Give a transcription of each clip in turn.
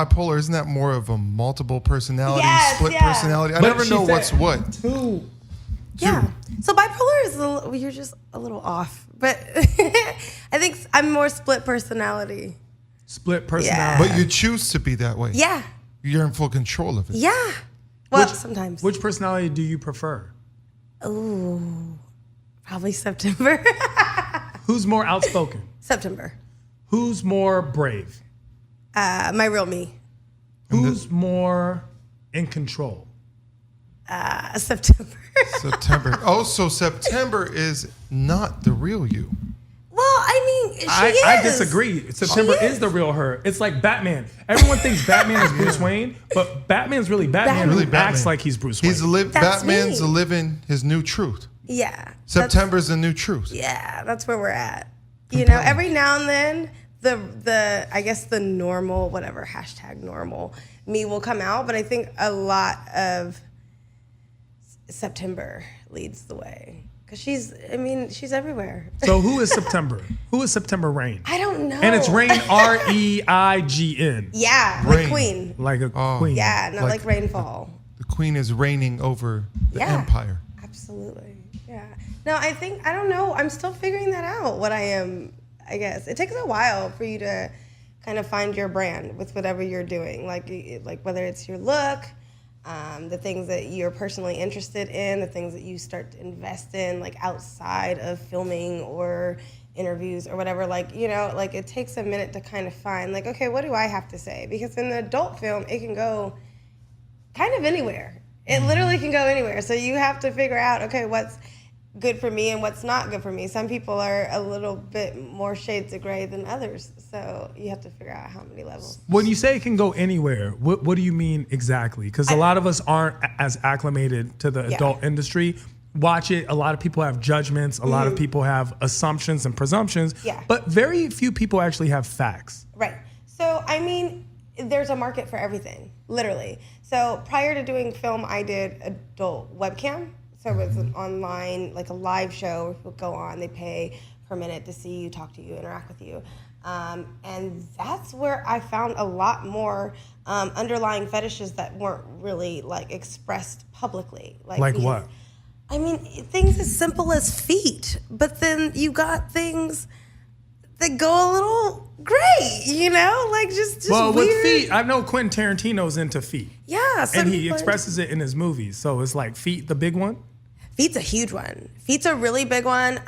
bipolar, isn't that more of a multiple personality, Yes, split yeah. personality? I But never she know said what's what. Two. Yeah. So bipolar is you're just a little off, but I think I'm more split personality. Split personality. But you choose to be that way. Yeah. You're in full control of it. Yeah. Well, sometimes. Which personality do you prefer? Ooh, probably September. Who's more outspoken? September. Who's more brave? My real me. Who's more in control? September. September. Oh, so September is not the real you. Well, I mean, I disagree. September is the real her. It's like Batman. Everyone thinks Batman is Bruce Wayne, but Batman's really Batman who acts like he's Bruce Wayne. Batman's living his new truth. Yeah. September's the new truth. Yeah, that's where we're at. You know, every now and then, the I guess the normal, whatever, hashtag normal me will come out, but I think a lot of September leads the way. Because she's everywhere. So who is September? Who is September Rain? I don't know. And it's Rain, R-E-I-G-N. Yeah, Rain. like queen. Like a queen. Yeah, not like rainfall. The queen is reigning over the Yeah. empire. Absolutely. Yeah. No, I don't know. I'm still figuring that out, what I am, I guess. It takes a while for you to kind of find your brand with whatever you're doing. Like whether it's your look, the things that you're personally interested in, the things that you start to invest in, like outside of filming or interviews or whatever, like, you know, like it takes a minute to kind of find, like, okay, what do I have to say? Because in the adult film, it can go kind of anywhere. It literally can go anywhere. So you have to figure out, okay, what's good for me and what's not good for me. Some people are a little bit more shades of gray than others. So you have to figure out how many levels. When you say it can go anywhere, what do you mean exactly? Because a lot of us aren't as acclimated to the adult industry. Watch it. A lot of people have judgments. A lot of people have assumptions and presumptions. Yeah. But very few people actually have facts. Right. So, I mean, there's a market for everything, literally. So prior to doing film, I did adult webcam. So it was an online, like a live show where people go on, they pay per minute to see you, talk to you, interact with you. And that's where I found a lot more underlying fetishes that weren't really like expressed publicly. Like what? I mean, things as simple as feet, but then you got things that go a little gray, you know? Like just well, weird. with feet, I know Quentin Tarantino's into feet. Yeah. And he expresses it in his movies. So it's like feet, the big one? Feet's a huge one. Feet's a really big one.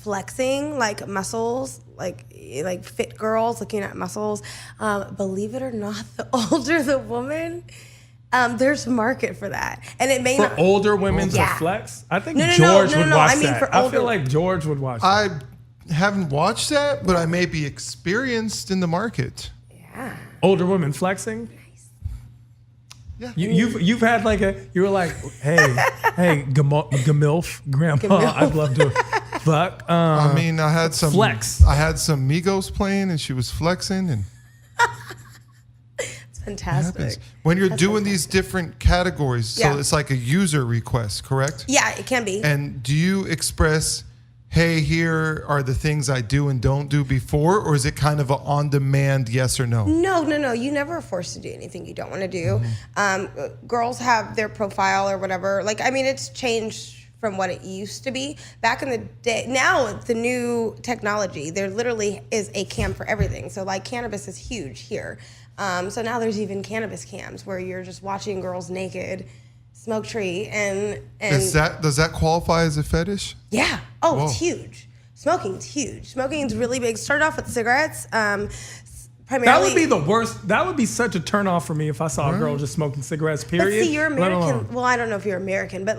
Flexing, like muscles, like fit girls looking at muscles. Believe it or not, the older the woman, there's a market for that. And it may for not... older women to Yeah. flex? I think No, George would watch I mean that. for I older... feel like George would watch that. I haven't watched that, but I may be experienced in the market. Yeah. Older women flexing? Yeah. You've had like you were like, hey, Gamilf, Grandpa, I'd love to fuck. I mean, I had some flex. I had some Migos playing, and she was flexing, and It's fantastic. when you're doing these different categories, so Yeah. it's like a user request, correct? Yeah, it can be. And do you express, hey, here are the things I do and don't do before, or is it kind of an on-demand yes or no? No. You never are forced to do anything you don't want to do. Girls have their profile or whatever. Like, I mean, it's changed from what it used to be. Back in the day, now the new technology, there literally is a cam for everything. So like cannabis is huge here. So now there's even cannabis cams where you're just watching girls naked, smoke tree, and Does that qualify as a fetish? yeah. Oh, Whoa. it's huge. Smoking's huge. Smoking's really big. Started off with cigarettes. Primarily, That would be the worst. That would be such a turnoff for me if I saw a girl just smoking cigarettes, But period. see, you're let alone- American. Well, I don't know if you're American, but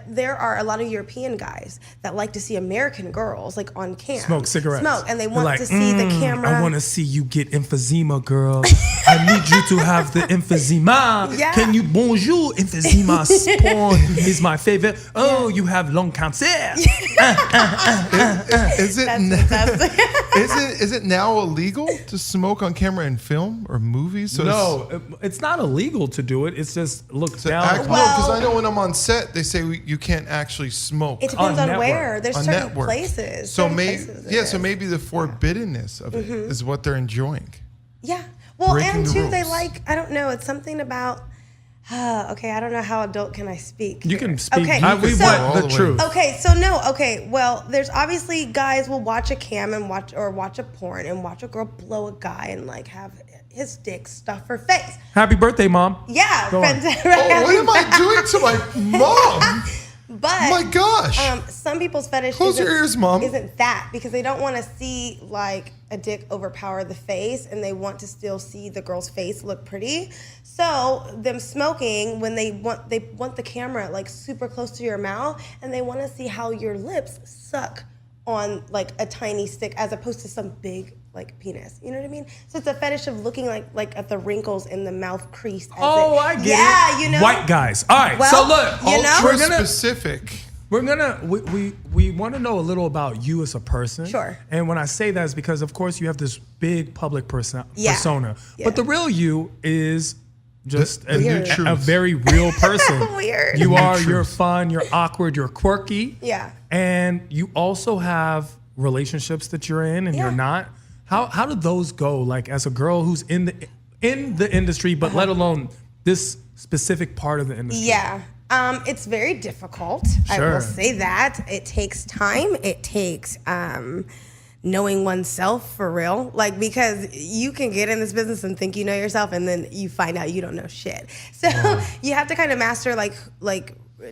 there are a lot of European guys that like to see American girls like on cam Smoke cigarettes. and they They're want like, to see the camera. I want to see you get emphysema, girl. I need you to have the emphysema. Yeah. Can you bonjour emphysema spawn is my favorite. Oh, you have lung cancer. Is it That's fantastic. is it now illegal to smoke on camera in film or movies? So No, it's not illegal to do it. It's just looked down. because I know when I'm on set, they say you can't actually smoke. It depends on network. where. There's on certain network. places. So certain maybe places it so is. maybe the forbiddenness of it is what they're enjoying. Yeah. Well, breaking and the too, rules. they like, I don't know, it's something about, okay, I don't know how adult can I speak. You here. can speak. Okay, We so, want all the the way. truth. okay, so no, okay, well, there's obviously guys will watch a cam and watch a porn and watch a girl blow a guy and like have his dick stuff her face. Happy birthday, Mom. Yeah, Go on. Oh, what am I doing to my mom? But My gosh. some people's fetish Close your ears, Mom. isn't that because they don't want to see like a dick overpower the face and they want to still see the girl's face look pretty. So them smoking when they want the camera like super close to your mouth and they want to see how your lips suck on like a tiny stick as opposed to some big like penis. You know what I mean? So it's a fetish of looking like at the wrinkles in the mouth crease. I get it. Yeah, you know. White guys. All right. Well, So look, you know? we're Ultra gonna specific. we want to know a little about you as a person. Sure. And when I say that is because of course you have this big public persona. Yeah. But the real you is just Weird. a very real person. Weird. You are, Truth. you're fun, you're awkward, you're quirky. Yeah. And you also have relationships that you're in and Yeah. you're not. How do those go? Like as a girl who's in the industry, but let alone this specific part of the industry. Yeah. It's very difficult. I Sure. will say that. It takes time. It takes knowing oneself for real. Like, because you can get in this business and think you know yourself and then you find out you don't know shit. So you have to kind of master like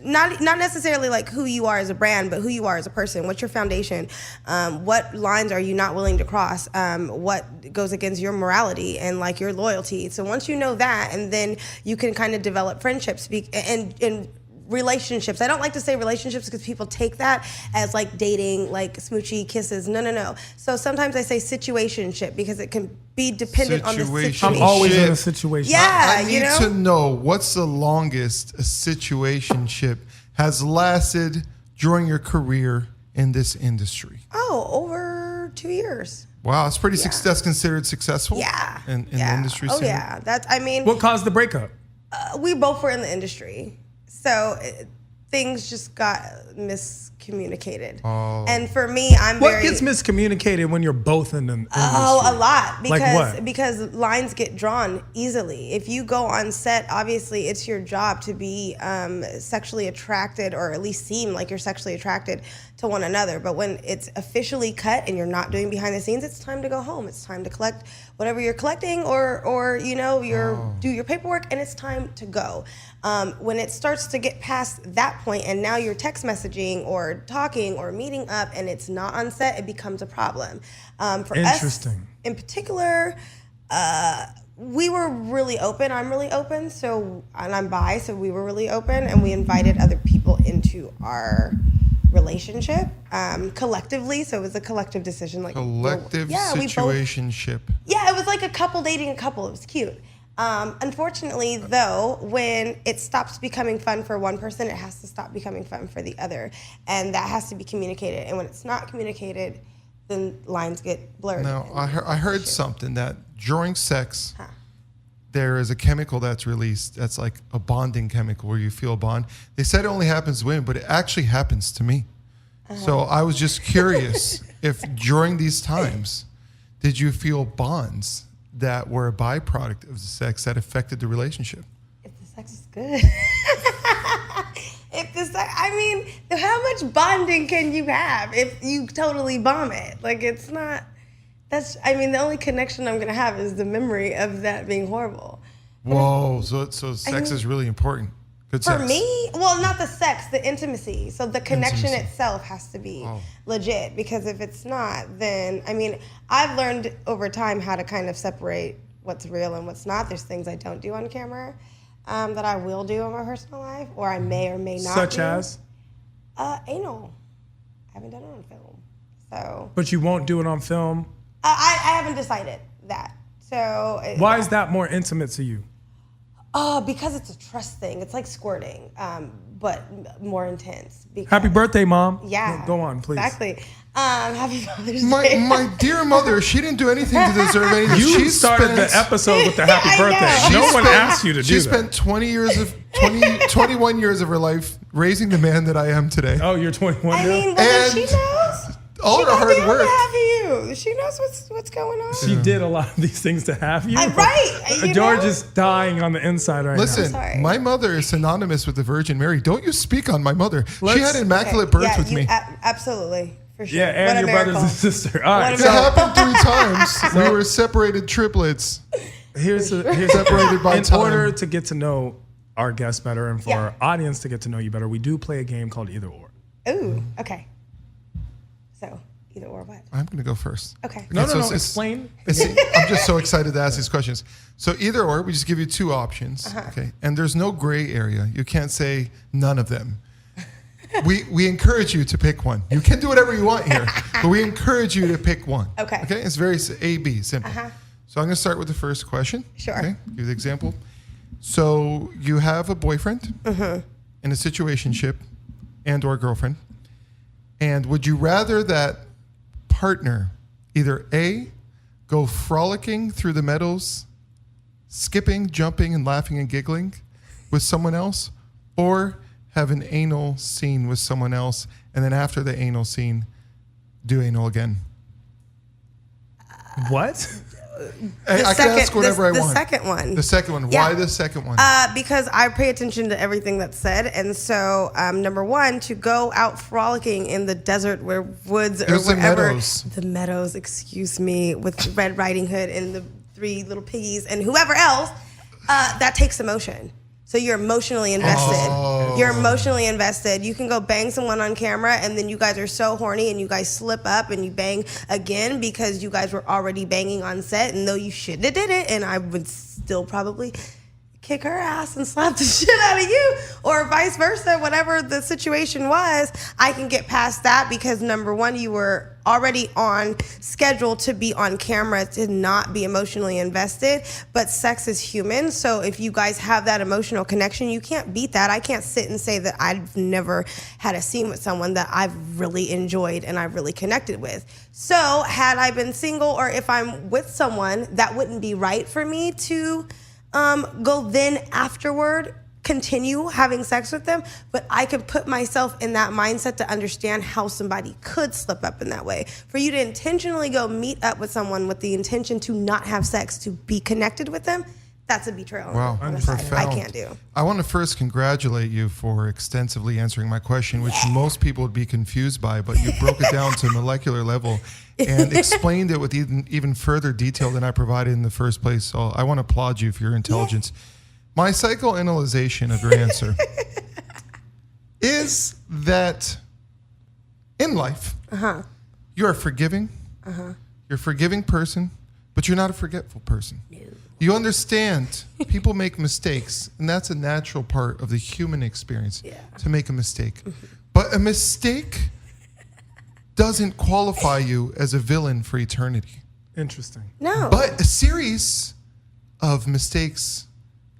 not necessarily like who you are as a brand, but who you are as a person. What's your foundation? What lines are you not willing to cross? What goes against your morality and like your loyalty? So once you know that, and then you can kind of develop friendships and relationships. I don't like to say relationships because people take that as like dating, like smoochy kisses. No. So sometimes I say situationship because it can be dependent on the situation. I'm always in a Shit. situation. Yeah. I you need know? to know what's the longest a situationship has lasted during your career in this industry. Oh, over 2 years. Wow, that's pretty. That's considered successful. Yeah. In the industry. Oh scene? yeah. That's. I mean, What caused the breakup? we both were in the industry, so things just got miscommunicated. Oh. And for me, I'm What very. gets miscommunicated when you're both in the industry? Oh, a lot Like because what? lines get drawn easily. If you go on set, obviously it's your job to be sexually attracted, or at least seem like you're sexually attracted to one another. But when it's officially cut and you're not doing behind the scenes, it's time to go home. It's time to collect whatever you're collecting, or you know, do your paperwork, and it's time to go. When it starts to get past that point, and now you're text messaging or talking or meeting up, and it's not on set, it becomes a problem. For us Interesting. in particular, we were really open. I'm really open, and I'm bi, so we were really open, and we invited other people into our relationship collectively. So it was a collective decision, like Collective we both. situationship. Yeah, it was like a couple dating a couple. It was cute. Unfortunately, though, when it stops becoming fun for one person, it has to stop becoming fun for the other, and that has to be communicated. And when it's not communicated, then lines get blurred. Now, I heard something that during sex, there is a chemical that's released that's like a bonding chemical where you feel a bond. They said it only happens to women, but it actually happens to me. So I was just curious if during these times, did you feel bonds that were a byproduct of the sex that affected the relationship? If the sex is good. I mean, how much bonding can you have if you totally bomb it? Like, it's not, the only connection I'm going to have is the memory of that being horrible. Whoa, so sex is really important. Good sex. For me, well, not the sex, the intimacy. So the connection Intimacy. itself has to be legit, because if it's not, then, I've learned over time how to kind of separate what's real and what's not. There's things I don't do on camera that I will do in my personal life, or I may or may not Such do. as? Anal. I haven't done it on film. So But you won't do it on film? I haven't decided that. So Why is that more intimate to you? Because it's a trust thing. It's like squirting, but more intense. Because, Happy birthday, Mom. Yeah. No, go on, please. Exactly. Happy Father's Day. My dear mother, she didn't do anything to deserve anything. You She started the episode with the happy I know. birthday. No one asked you to She do that. spent 21 years of her life raising the man that I am today. Oh, you're 21 now? Whether And she knows, all she of her gonna be hard work. on behalf of you. you. She knows what's going on. She did a lot of these things to have you. Right. George is dying on the inside right Listen, sorry. my mother is synonymous with the Virgin Mary. Don't you speak on my mother. She had immaculate birth with me. Absolutely. For sure. now. Yeah, and What a your brothers miracle. and sister. All right, What a It happened 3 times. We were separated triplets. here's Separated by in time. order to get to know our guests better and for Yeah. our audience to get to know you better, we do play a game called Either Or. Ooh, okay. So, either or what? I'm going to go first. Okay. No, Okay, no, so no. it's- Explain. I'm just so excited to ask these questions. So either or, we just give you 2 options. Okay. And there's no gray area. You can't say none of them. We encourage you to pick one. You can do whatever you want here, but we encourage you to pick one. Okay. Okay. It's very A, B, simple. So I'm going to start with the first question. Sure. Okay. Give you the example. So you have a boyfriend in a situationship and or girlfriend. And would you rather that partner either A, go frolicking through the meadows, skipping, jumping, and laughing and giggling with someone else, or have an anal scene with someone else, and then after the anal scene, do anal again? What? I can ask whatever I want. The second one. The second one. Yeah. Why the second one? Because I pay attention to everything that's said, and so number one, to go out frolicking in the desert, where woods or There's the wherever meadows. the meadows, excuse me, with Red Riding Hood and the 3 little piggies and whoever else, that takes emotion. So you're emotionally invested. You're emotionally invested. You can go bang someone on camera, and then you guys are so horny, and you guys slip up and you bang again because you guys were already banging on set, and though you shouldn't have did it, and I would still probably kick her ass and slap the shit out of you, or vice versa, whatever the situation was, I can get past that because number one, you were already on schedule to be on camera to not be emotionally invested, but sex is human. So if you guys have that emotional connection, you can't beat that. I can't sit and say that I've never had a scene with someone that I've really enjoyed and I've really connected with. So had I been single, or if I'm with someone, that wouldn't be right for me to go then afterward continue having sex with them, but I could put myself in that mindset to understand how somebody could slip up in that way. For you to intentionally go meet up with someone with the intention to not have sex, to be connected with them, that's a betrayal. Wow, on the side. I profound. can't do. I want to first congratulate you for extensively answering my question, which most people would be confused by, but you broke it down to a molecular level and explained it with even further detail than I provided in the first place. So I want to applaud you for your intelligence. My psychoanalyzation of your answer is that in life, you're a forgiving, you're a forgiving person, but you're not a forgetful person. No. You understand people make mistakes, and that's a natural part of the human experience to make a mistake. But a mistake doesn't qualify you as a villain for eternity. Interesting. No. But a series of mistakes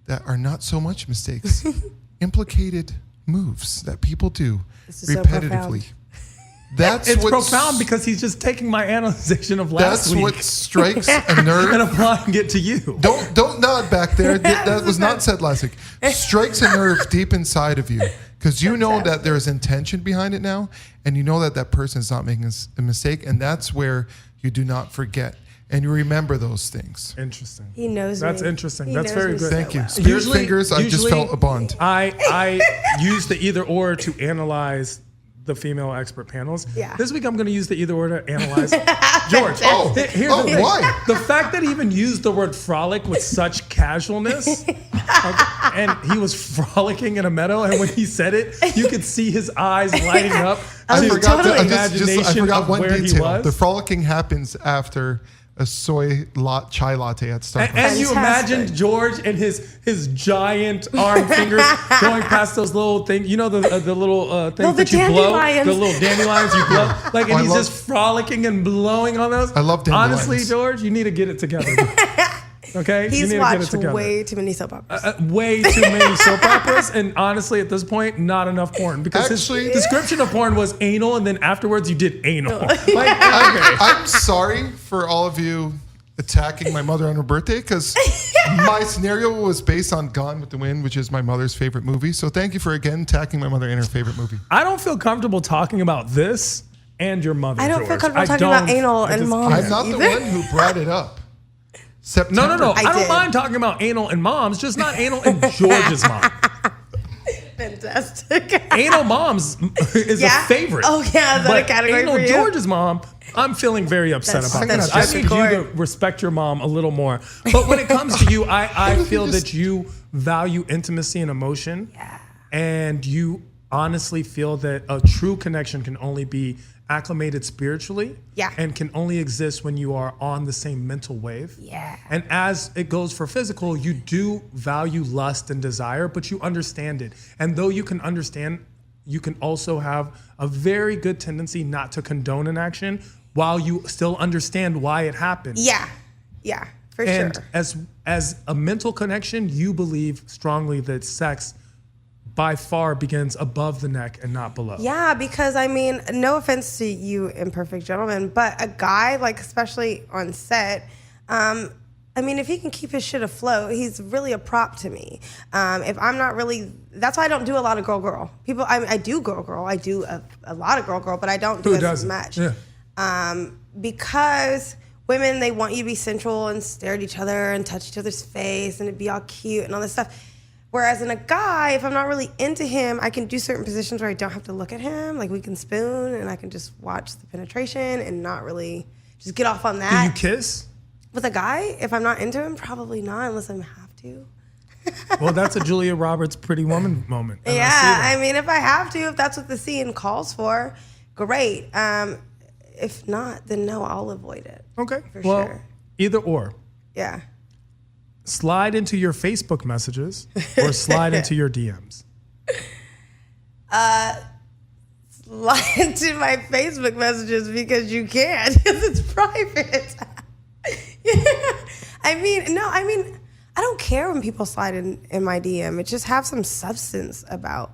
that are not so much mistakes, implicated moves that people do This is so repetitively. profound. That's It's what's- profound because he's just taking my analyzation of last That's week what strikes a and nerve. applying it to you. Don't nod back there. That was not said last week. Strikes a nerve deep inside of you because you know that there's intention behind it now, and you know that that person is not making a mistake, and that's where you do not forget and you remember those things. Interesting. He knows That's me. interesting. He That's knows very me good. so Thank you. well. Spirit fingers, I just felt a bond. I use the either or to analyze the female expert panels. Yeah. This week I'm going to use the either or to analyze George. Oh, Here's oh, the thing. why? The fact that he even used the word frolic with such casualness, and he was frolicking in a meadow, and when he said it, you could see his eyes lighting up I to forgot, the I imagination forgot of one where he detail. was. The frolicking happens after a chai latte at Starbucks. And you Fantastic. imagine George and his giant arm fingers going past those little things. You know the little things the that you blow, dandelions. the little dandelions you blow. Like, and I he's love- just frolicking and blowing on those. I love dandelions. Honestly, George, you need to get it together. Okay, you He's need to get it watched together. way too many soap operas. Way too many soap operas, and honestly, at this point, not enough porn because Actually- his description of porn was anal, and then afterwards you did anal. Like, okay. I'm sorry for all of you attacking my mother on her birthday because my scenario was based on Gone with the Wind, which is my mother's favorite movie. So thank you for again attacking my mother in her favorite movie. I don't feel comfortable talking about this and your mother. I don't George. feel comfortable talking about anal and moms. I'm not the one who brought it up. September. No. I don't did. mind talking about anal and moms, just not anal and George's mom. Fantastic. Anal moms is a favorite. Oh, yeah. Is that a category anal for you? George's mom, I'm feeling very upset That's- about that's that. I just need you court. to respect your mom a little more. But when it comes to you, I feel that you value intimacy and emotion. Yeah. And you honestly feel that a true connection can only be acclimated spiritually. Yeah. And can only exist when you are on the same mental wave. Yeah. And as it goes for physical, you do value lust and desire, but you understand it. And though you can understand, you can also have a very good tendency not to condone an action while you still understand why it happened. Yeah. Yeah. For And sure. as a mental connection, you believe strongly that sex by far begins above the neck and not below. Yeah, because I mean, no offense to you, imperfect gentlemen, but a guy, like especially on set, I mean, if he can keep his shit afloat, he's really a prop to me. If I'm not really, that's why I don't do a lot of girl. People, I do girl. I do a lot of girl, but I don't do Who as doesn't? much. Yeah. Because women, they want you to be sensual and stare at each other and touch each other's face and it'd be all cute and all this stuff. Whereas in a guy, if I'm not really into him, I can do certain positions where I don't have to look at him. Like we can spoon and I can just watch the penetration and not really just get off on Do that. you kiss? With a guy, if I'm not into him, probably not unless I have to. Well, that's a Julia Roberts Pretty Woman moment. And Yeah, I see that. I mean, if I have to, if that's what the scene calls for, great. If not, then no, I'll avoid it. Okay. For well, sure. either or. Yeah. Slide into your Facebook messages or slide into your DMs. Slide into my Facebook messages because you can, because it's private. I don't care when people slide in my DM. It just have some substance about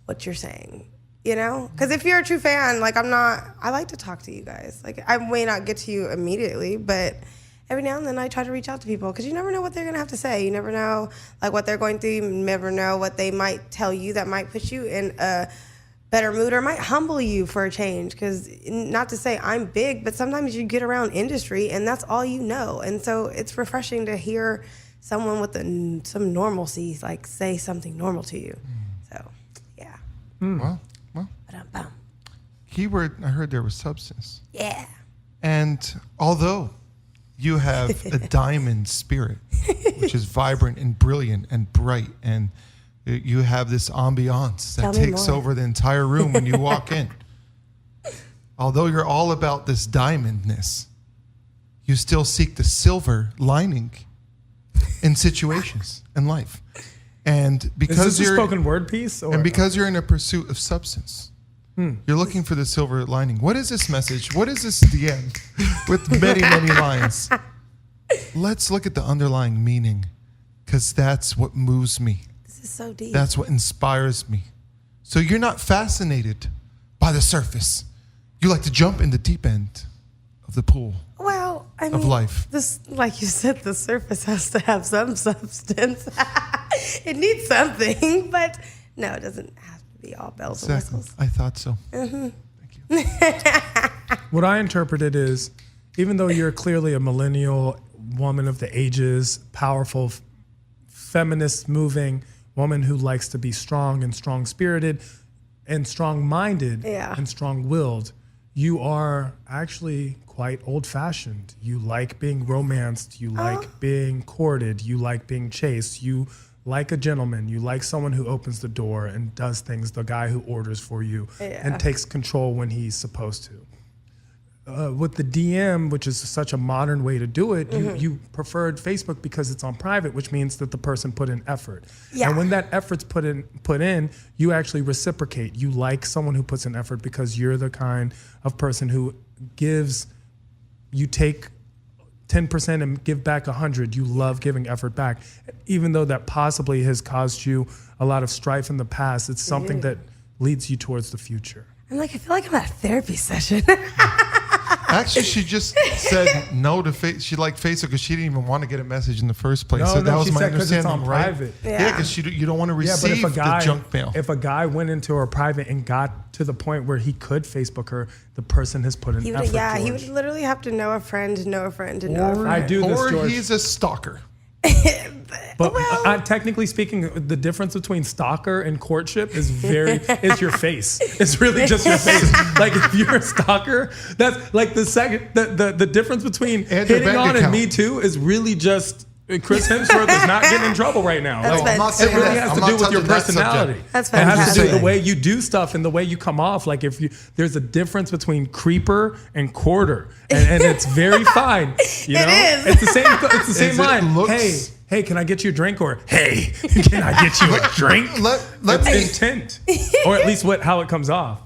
what you're saying, you know? Because if you're a true fan, like I like to talk to you guys. Like I may not get to you immediately, but every now and then I try to reach out to people because you never know what they're going to have to say. You never know like what they're going through. You never know what they might tell you that might put you in a better mood or might humble you for a change. Because not to say I'm big, but sometimes you get around industry and that's all you know. And so it's refreshing to hear someone with some normalcy like say something normal to you. So, yeah. Well, Ba-dum-bum. keyword, I heard there was substance. Yeah. And although you have a diamond spirit, which is vibrant and brilliant and bright, and you have this ambiance that Tell me takes more. over the entire room when you walk in. Although you're all about this diamondness, you still seek the silver lining in situations in life. And Is because this a you're spoken word piece? Or and because you're in a pursuit of substance, you're looking for the silver lining. What is this message? What is this DM with many, many lines? Let's look at the underlying meaning, because that's what moves me. This is so deep. That's what inspires me. So you're not fascinated by the surface. You like to jump in the deep end of the pool. Well, I mean, Of life. This, like you said, the surface has to have some substance. It needs something, but no, it doesn't have to be all bells and Exactly. whistles. I thought so. Thank you. what I interpreted is, even though you're clearly a millennial woman of the ages, powerful, feminist moving woman who likes to be strong and strong-spirited and strong-minded Yeah. and strong-willed, you are actually quite old-fashioned. You like being romanced. You like being courted. You like being chased. You like a gentleman. You like someone who opens the door and does things, the guy who orders for you and takes control when he's supposed to. With the DM, which is such a modern way to do it, you preferred Facebook because it's on private, which means that the person put in effort. Yeah. And when that effort's put in, you actually reciprocate. You like someone who puts in effort because you're the kind of person who gives, you take 10% and give back 100. You love giving effort back. Even though that possibly has caused you a lot of strife in the past, it's something that leads you towards the future. I'm like, I feel like I'm at a therapy session. Actually, she just said no to face. She liked Facebook because she didn't even want to get a message in the first place. No, so that was she my said 'cause it's understanding, on right? private. Yeah, because you don't want to Yeah, receive but if a guy, the junk mail. if a guy went into her private and got to the point where he could Facebook her, the person has put an He effort. would, he George. would literally have to know a friend, to know a friend, to know a friend. I do this, Or George. he's a stalker. But technically speaking, the difference between stalker and courtship is it's your face. It's really just your face. Like if you're a stalker, that's like the difference between And your hitting bank on and account. Me Too is really just Chris Hemsworth is not getting in trouble right now. That's Like, I'm not it saying really that. has I'm to not do with your touching that personality. subject. That's It has to do fantastic. with the way you do stuff and the way you come off. Like there's a difference between creeper and quarter, and it's very fine. You know, is. it's the same. It's the same Is it line. looks- Hey, can I get you a drink? Or hey, can I get you a drink? Let That's me. intent, or at least how it comes off.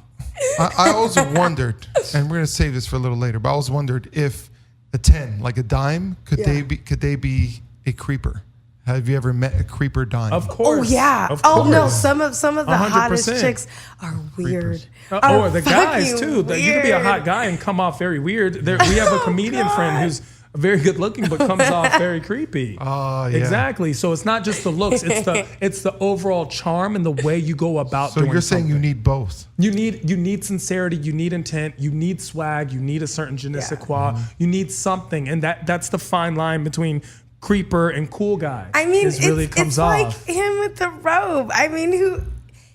I also wondered, and we're gonna save this for a little later. But I always wondered if a 10, like a dime, could they be a creeper? Have you ever met a creeper dime? Of course. Oh yeah. Of Oh no. course. Some of the 100%. hottest chicks are weird. Or the guys fucking too. You could be a weird. hot guy and come off very weird. We have a comedian friend who's very good looking but comes off very creepy. Oh, yeah. Exactly. So it's not just the looks; it's the overall charm and the way you go about. So doing you're saying you something. need both. You need sincerity, you need intent, you need swag, you need a certain je ne sais quoi, you need something, and that's the fine line between creeper and cool guy. I mean, It really it's comes like off. him with the robe. I mean,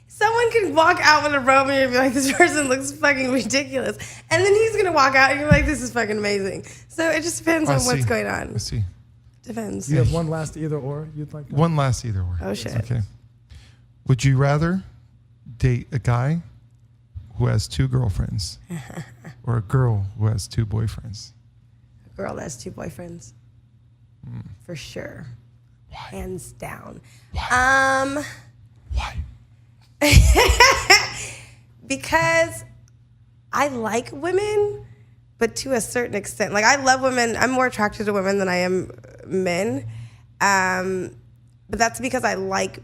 someone could walk out with a robe and you'd be like, this person looks fucking ridiculous. And then he's going to walk out and you're like, this is fucking amazing. So it just depends on what's going on. I see. Depends. You have one last either or you'd like to? One last either word. Oh, shit. Okay. Would you rather date a guy who has 2 girlfriends or a girl who has 2 boyfriends? A girl that has 2 boyfriends. For sure. Why? Hands down. Why? Why? Because I like women, but to a certain extent. Like, I love women. I'm more attracted to women than I am men. But that's because I like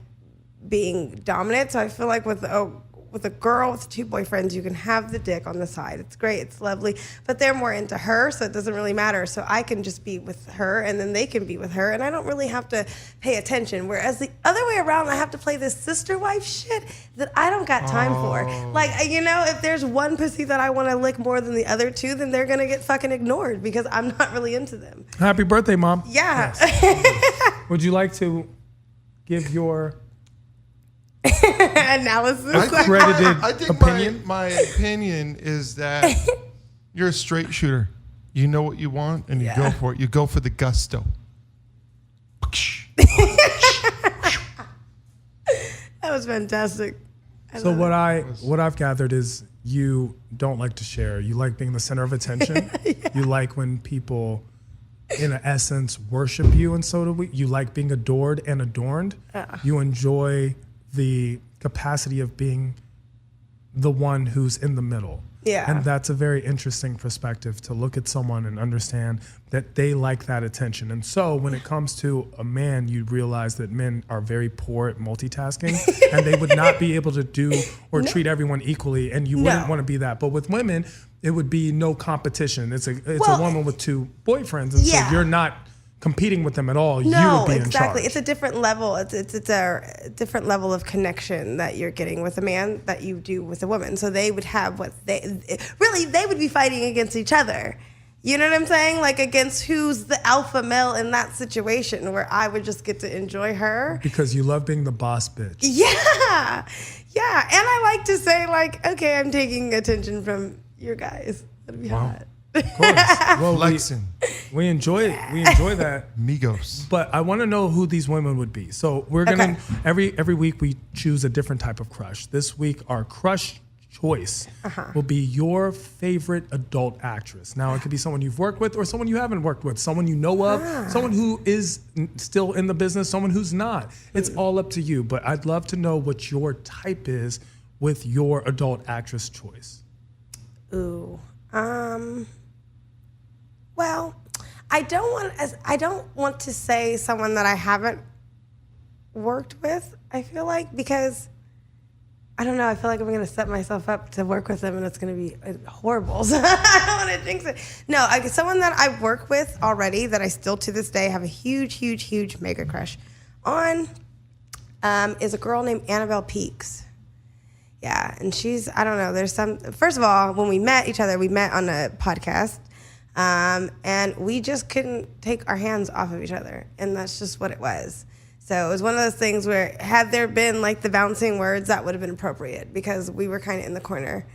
being dominant. So I feel like with a girl with 2 boyfriends, you can have the dick on the side. It's great. It's lovely. But they're more into her, so it doesn't really matter. So I can just be with her, and then they can be with her, and I don't really have to pay attention. Whereas the other way around, I have to play this sister wife shit that I don't got time for. Like, if there's one pussy that I want to lick more than the other 2, then they're going to get fucking ignored because I'm not really into them. Happy birthday, Mom. Yeah. Would you like to give your Analysis. Accredited opinion? my opinion is that you're a straight shooter. You know what you want and you go for it. You go for the gusto. That was fantastic. So what I've gathered is you don't like to share. You like being the center of attention. You like when people, in essence, worship you, and so do we. You like being adored and adorned. You enjoy the capacity of being the one who's in the middle. Yeah. And that's a very interesting perspective to look at someone and understand that they like that attention. And so when it comes to a man, you realize that men are very poor at multitasking and they would not be able to do or treat everyone equally. And you wouldn't want to be that. But with women, it would be no competition. It's a woman with 2 boyfriends. And so you're not competing with them at all. You would be in charge. It's a different level. It's a different level of connection that you're getting with a man that you do with a woman. So they would have they would be fighting against each other. You know what I'm saying? Like against who's the alpha male in that situation, where I would just get to enjoy her. Because you love being the boss bitch. Yeah. Yeah. And I like to say, like, okay, I'm taking attention from your guys. That'd be hot. Of course. Well, Flexing. we enjoy it. We enjoy that. Migos. But I want to know who these women would be. So we're gonna every week we choose a different type of crush. This week our crush choice will be your favorite adult actress. Now it could be someone you've worked with or someone you haven't worked with, someone you know of, someone who is still in the business, someone who's not. It's all up to you. But I'd love to know what your type is with your adult actress choice. Ooh. Well, I don't want to say someone that I haven't worked with. I feel like because I don't know. I feel like I'm going to set myself up to work with them and it's going to be horrible. So I don't want to jinx it. No, someone that I've worked with already that I still to this day have a huge mega crush on is a girl named Annabelle Peaks. Yeah, and she's, I don't know, first of all, when we met each other, we met on a podcast, and we just couldn't take our hands off of each other, and that's just what it was. So it was one of those things where had there been like the bouncing words, that would have been appropriate because we were kind of in the corner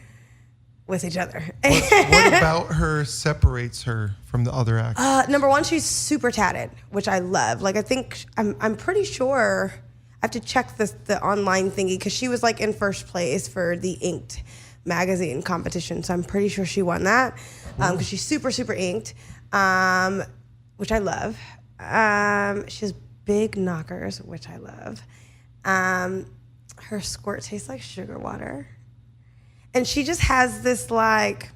with each other. What about her separates her from the other actors? Number one, she's super tatted, which I love. Like, I think, I'm pretty sure, I have to check the online thingy because she was like in first place for the Inked magazine competition. So I'm pretty sure she won that because she's super inked, which I love. She has big knockers, which I love. Her squirt tastes like sugar water. And she just has this like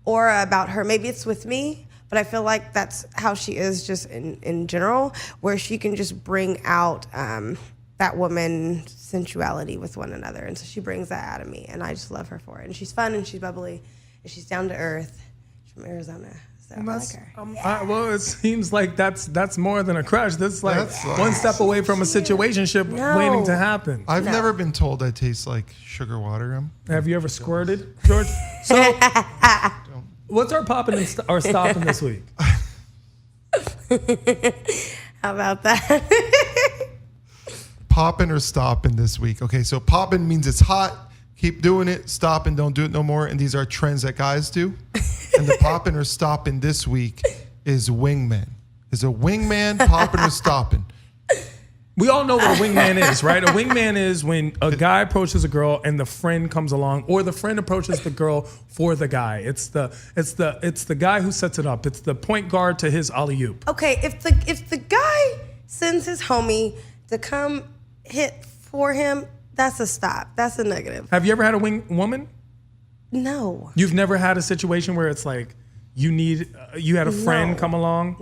aura about her. Maybe it's with me, but I feel like that's how she is just in general, where she can just bring out that woman sensuality with one another. And so she brings that out of me, and I just love her for it. And she's fun, and she's bubbly, and she's down to earth. She's from Arizona, so I like her. Well, it seems like that's more than a crush. That's like one step away from a situationship waiting to happen. I've never been told I taste like sugar water. Have you ever squirted, George? So, what's our popping or stopping this week? How about that? Popping or stopping this week. Okay, so popping means it's hot. Keep doing it. Stopping, don't do it no more. And these are trends that guys do. And the popping or stopping this week is wingmen. Is a wingman popping or stopping? We all know what a wingman is, right? A wingman is when a guy approaches a girl and the friend comes along, or the friend approaches the girl for the guy. It's the guy who sets it up. It's the point guard to his alley-oop. Okay, if the guy sends his homie to come hit for him, that's a stop. That's a negative. Have you ever had a wing woman? No. You've never had a situation where it's like you had a friend come along?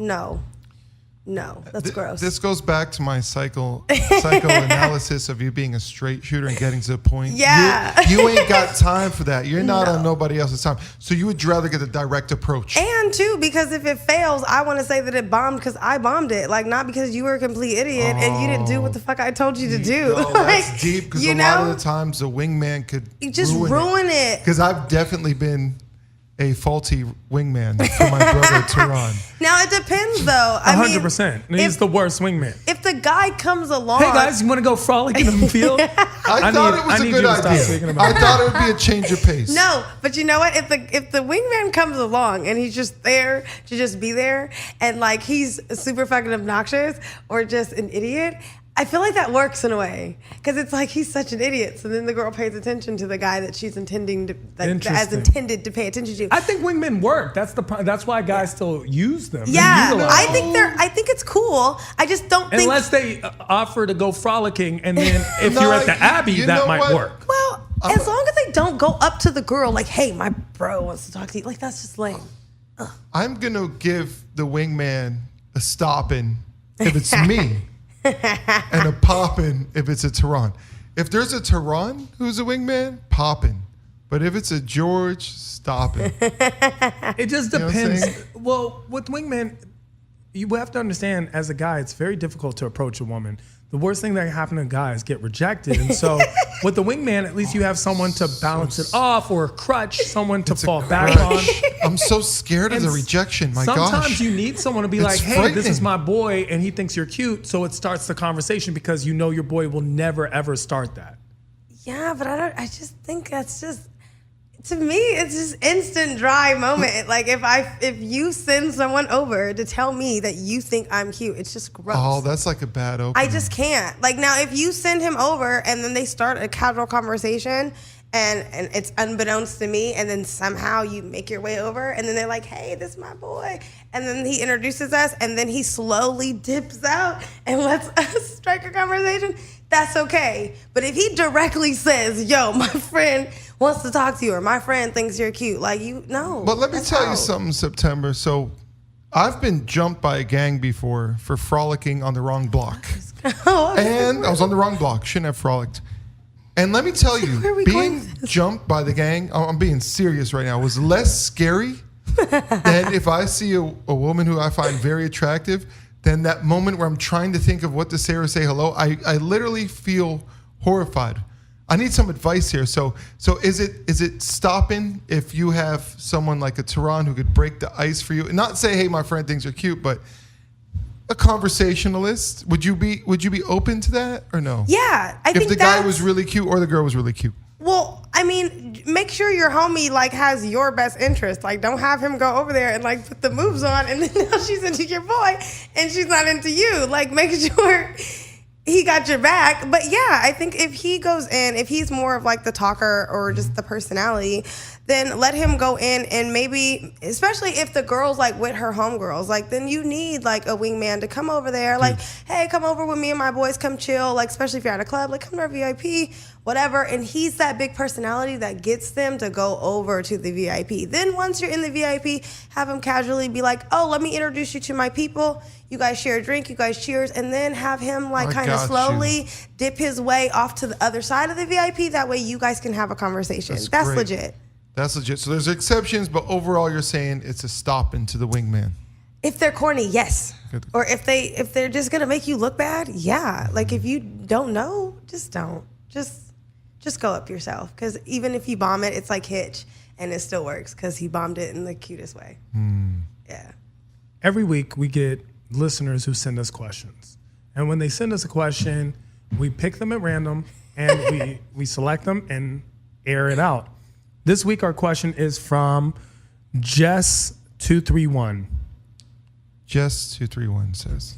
No, that's gross. This goes back to my psychoanalysis of you being a straight shooter and getting to the point. Yeah. You ain't got time for that. You're not on nobody else's time. So you would rather get a direct approach. And too, because if it fails, I want to say that it bombed because I bombed it. Like, not because you were a complete idiot and you didn't do what the fuck I told you to do. No, that's deep, because a lot of the times the wingman could just ruin it. Because I've definitely been a faulty wingman for my brother Tehran. Now it depends though. 100%. He's the worst wingman. If the guy comes along, hey guys, you want to go frolic in the field? I thought it was a good idea. I thought it would be a change of pace. No, but you know what? If the wingman comes along and he's just there to just be there, and like he's super fucking obnoxious or just an idiot, I feel like that works in a way, because it's like he's such an idiot. So then the girl pays attention to the guy that she's intended to pay attention to. I think wingmen work. That's why guys still use them. Yeah, I think it's cool. I just don't think unless they offer to go frolicking, and then if you're at the Abbey, that might work. Well, as long as they don't go up to the girl like, "Hey, my bro wants to talk to you," like that's just lame. I'm gonna give the wingman a stopping if it's me. And a poppin' if it's a Tehran. If there's a Tehran who's a wingman, poppin'. But if it's a George, stoppin'. It just depends. Well, with wingmen, you have to understand, as a guy, it's very difficult to approach a woman. The worst thing that can happen to a guy is get rejected. And so with the wingman, at least you have someone to balance it off, or a crutch, someone to fall back on. I'm so scared of the rejection. My gosh. Sometimes you need someone to be like, hey, this is my boy, and he thinks you're cute. So it starts the conversation, because you know your boy will never, ever start that. Yeah, but I just think that's just, to me, it's just instant dry moment. Like if you send someone over to tell me that you think I'm cute, it's just gross. Oh, that's like a bad opening. I just can't. Like, now if you send him over and then they start a casual conversation and it's unbeknownst to me, and then somehow you make your way over and then they're like, hey, this is my boy, and then he introduces us and then he slowly dips out and lets us strike a conversation, that's okay. But if he directly says, yo, my friend wants to talk to you, or my friend thinks you're cute, like, no. But let me tell you something, September. So I've been jumped by a gang before for frolicking on the wrong block. Oh, okay. And I was on the wrong block. Shouldn't have frolicked. And let me tell Where are you, we being going with this? jumped by the gang, I'm being serious right now, was less scary than if I see a woman who I find very attractive, than that moment where I'm trying to think of what to say or say hello. I literally feel horrified. I need some advice here. So is it stopping if you have someone like a Tehran who could break the ice for you and not say, hey, my friend thinks you're cute, but a conversationalist? Would you be open to that or no? Yeah, I think if the guy was really cute or the girl was really cute. Well, I mean, make sure your homie like has your best interest. Like, don't have him go over there and like put the moves on, and then now she's into your boy and she's not into you. Like, make sure he got your back. But yeah, I think if he goes in, if he's more of like the talker or just the personality, then let him go in, and maybe, especially if the girl's like with her homegirls, like then you need like a wingman to come over there. Like, hey, come over with me and my boys, come chill. Like, especially if you're at a club, like come to our VIP, whatever. And he's that big personality that gets them to go over to the VIP. Then once you're in the VIP, have him casually be like, oh, let me introduce you to my people. You guys share a drink, you guys cheers, and then have him like kind of slowly dip his way off to the other side of the VIP. That way you guys can have a conversation. That's great. legit. That's legit. So there's exceptions, but overall you're saying it's a stop into the wingman. If they're corny, yes. Good. Or if they're just gonna make you look bad, yeah. Like if you don't know, just don't. Just go up yourself. Because even if you bomb it, it's like Hitch, and it still works because he bombed it in the cutest way. Yeah. Every week we get listeners who send us questions, and when they send us a question, we pick them at random and we select them and air it out. This week our question is from Jess231. Jess231 says,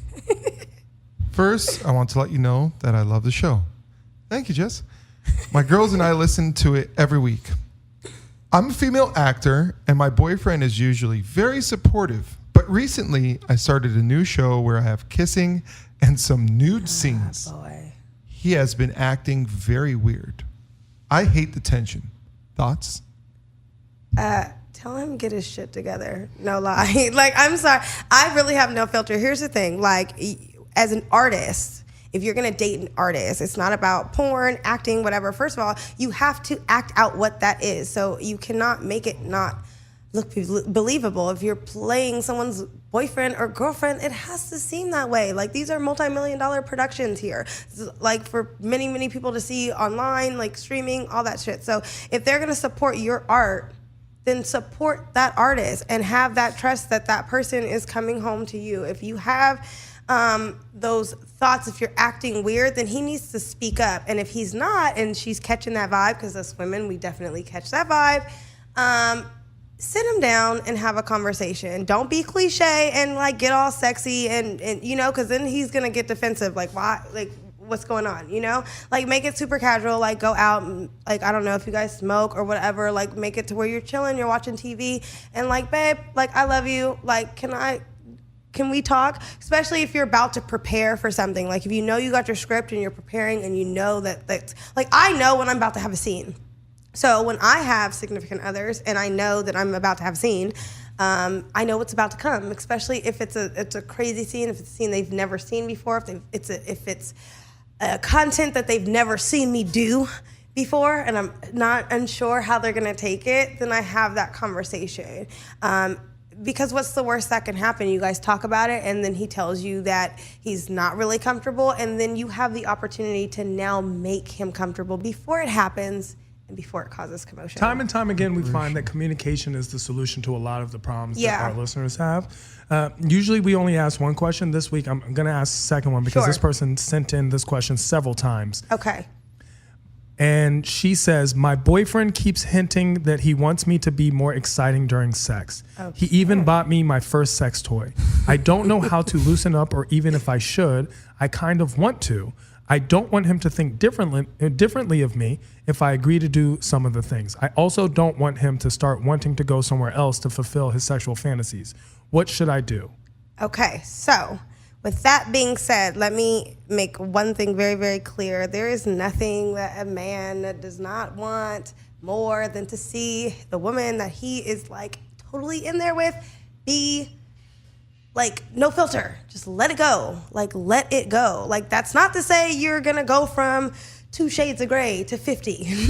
first, I want to let you know that I love the show. Thank you, Jess. My girls and I listen to it every week. I'm a female actor, and my boyfriend is usually very supportive. But recently, I started a new show where I have kissing and some nude scenes. Boy. He has been acting very weird. I hate the tension. Thoughts? Tell him get his shit together. No lie. Like, I'm sorry. I really have no filter. Here's the thing. Like, as an artist, if you're going to date an artist, it's not about porn, acting, whatever. First of all, you have to act out what that is. So you cannot make it not look believable. If you're playing someone's boyfriend or girlfriend, it has to seem that way. Like, these are multi-million-dollar productions here. Like, for many, many people to see online, like streaming, all that shit. So if they're going to support your art, then support that artist and have that trust that that person is coming home to you. If you have those thoughts, if you're acting weird, then he needs to speak up. And if he's not, and she's catching that vibe, because us women, we definitely catch that vibe, sit him down and have a conversation. Don't be cliche and like get all sexy and you know, because then he's gonna get defensive. Like, why? Like, what's going on? You know, like make it super casual. Like, go out and like, I don't know if you guys smoke or whatever. Like, make it to where you're chilling, you're watching TV, and like, babe, like I love you. Like, can we talk? Especially if you're about to prepare for something. Like, if you know you got your script and you're preparing and you know that's like, I know when I'm about to have a scene. So when I have significant others and I know that I'm about to have a scene, I know what's about to come, especially if it's a crazy scene, if it's a scene they've never seen before, if it's content that they've never seen me do before and I'm not unsure how they're gonna take it, then I have that conversation. Because what's the worst that can happen? You guys talk about it and then he tells you that he's not really comfortable, and then you have the opportunity to now make him comfortable before it happens and before it causes commotion. Time and time again, we find that communication is the solution to a lot of the problems that our listeners have. Usually we only ask one question. This week I'm going to ask the second one because this person sent in this question several times. Okay. And she says, my boyfriend keeps hinting that he wants me to be more exciting during sex. He even bought me my first sex toy. I don't know how to loosen up, or even if I should. I kind of want to. I don't want him to think differently of me if I agree to do some of the things. I also don't want him to start wanting to go somewhere else to fulfill his sexual fantasies. What should I do? Okay, so with that being said, let me make one thing very, very clear. There is nothing that a man that does not want more than to see the woman that he is like totally in there with be like no filter. Just let it go. Like, let it go. Like, that's not to say you're gonna go from 2 shades of gray to 50.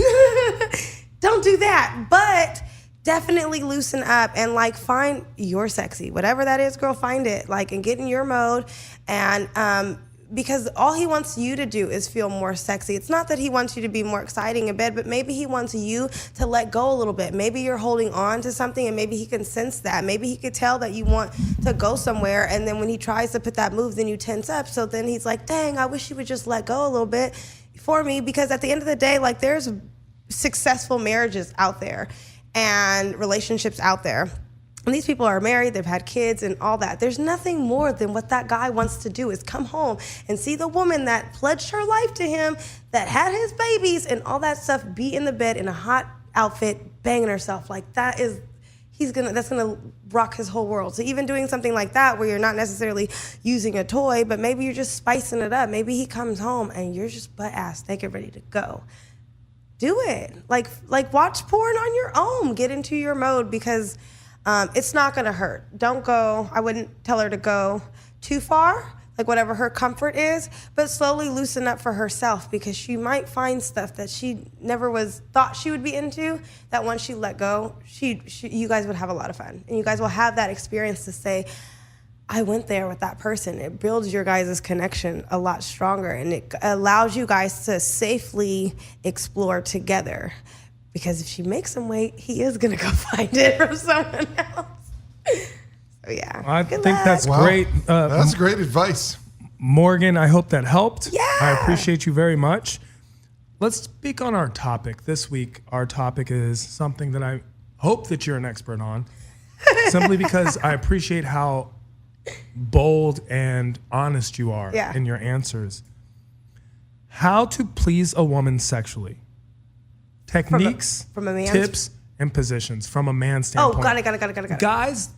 Don't do that. But definitely loosen up and like find your sexy, whatever that is, girl, find it, like, and get in your mode. And because all he wants you to do is feel more sexy. It's not that he wants you to be more exciting in bed, but maybe he wants you to let go a little bit. Maybe you're holding on to something, and maybe he can sense that. Maybe he could tell that you want to go somewhere, and then when he tries to put that move, then you tense up. So then he's like, dang, I wish you would just let go a little bit for me, because at the end of the day, like, there's successful marriages out there and relationships out there. And these people are married, they've had kids and all that. There's nothing more than what that guy wants to do is come home and see the woman that pledged her life to him, that had his babies and all that stuff, be in the bed in a hot outfit, banging herself. Like, that's gonna rock his whole world. So even doing something like that, where you're not necessarily using a toy, but maybe you're just spicing it up. Maybe he comes home and you're just butt ass naked, ready to go. Do it. Like watch porn on your own. Get into your mode, because it's not gonna hurt. Don't go, I wouldn't tell her to go too far, like whatever her comfort is, but slowly loosen up for herself, because she might find stuff that she never thought she would be into, that once she let go, you guys would have a lot of fun. And you guys will have that experience to say, I went there with that person. It builds your guys' connection a lot stronger, and it allows you guys to safely explore together. Because if she makes him wait, he is gonna go find it from someone else. So yeah, I think that's great. That's great advice, Morgan. I hope that helped. Yeah, I appreciate you very much. Let's speak on our topic this week. Our topic is something that I hope that you're an expert on, simply because I appreciate how bold and honest you are in your answers. How to please a woman sexually. Techniques, from a man's tips, and positions from a man's standpoint. Oh, got it. Guys,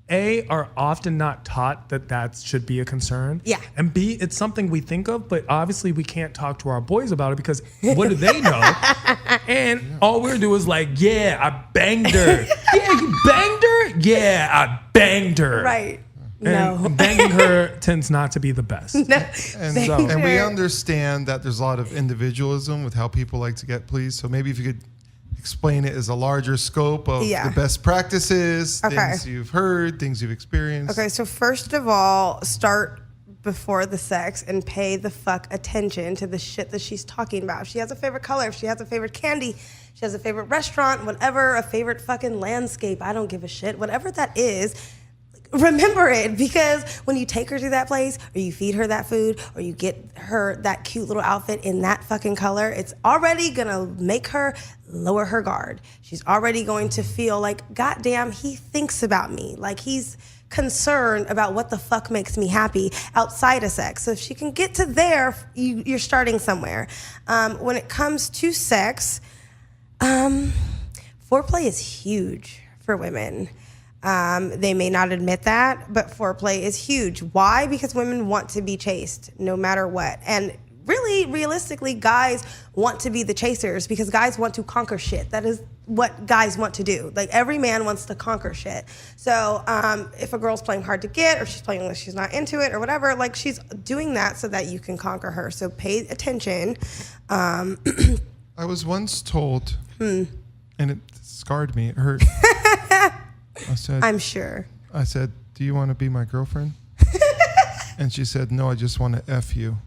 A, are often not taught that should be a concern. Yeah. And B, it's something we think of, but obviously we can't talk to our boys about it, because what do they know? And all we're doing is like, yeah, I banged her. Yeah, you banged her? Yeah, I banged her. Right. And no. banging her tends not to be the best. No. And we understand that there's a lot of individualism with how people like to get pleased. So maybe if you could explain it as a larger scope of the best practices, things you've heard, things you've experienced. Okay, so first of all, start before the sex and pay the fuck attention to the shit that she's talking about. If she has a favorite color, if she has a favorite candy, she has a favorite restaurant, whatever, a favorite fucking landscape, I don't give a shit. Whatever that is, remember it, because when you take her to that place, or you feed her that food, or you get her that cute little outfit in that fucking color, it's already gonna make her lower her guard. She's already going to feel like, goddamn, he thinks about me. Like, he's concerned about what the fuck makes me happy outside of sex. So if she can get to there, you're starting somewhere. When it comes to sex, foreplay is huge for women. They may not admit that, but foreplay is huge. Why? Because women want to be chased no matter what. And really, realistically, guys want to be the chasers, because guys want to conquer shit. That is what guys want to do. Like, every man wants to conquer shit. So if a girl's playing hard to get, or she's playing like she's not into it or whatever, like, she's doing that so that you can conquer her. So pay attention. I was once told, and it scarred me, it hurt. I'm sure. I said, do you want to be my girlfriend? And she said, no, I just want to F you.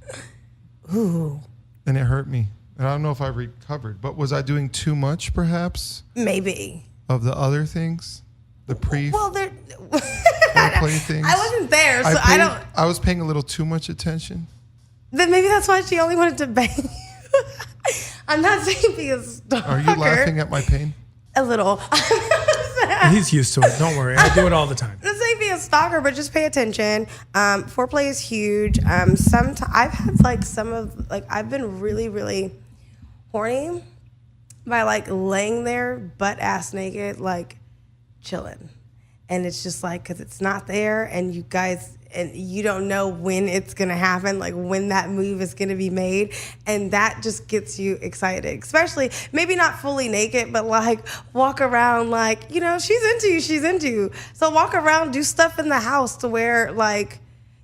Ooh. And it hurt me. And I don't know if I recovered, but was I doing too much, perhaps? Maybe. Of the other things? The foreplay things? I wasn't there, so I don't... I was paying a little too much attention. Then maybe that's why she only wanted to bang you. I'm not saying be a stalker. Are you laughing at my pain? A little. He's used to it. Don't worry. I do it all the time. I'm not saying be a stalker, but just pay attention. Foreplay is huge. Sometimes I've had I've been really, really horny by like laying there butt ass naked, like chilling. And it's just like, because it's not there, and you guys, and you don't know when it's gonna happen, like when that move is gonna be made, and that just gets you excited. Especially, maybe not fully naked, but like walk around like, she's into you. So walk around, do stuff in the house to where like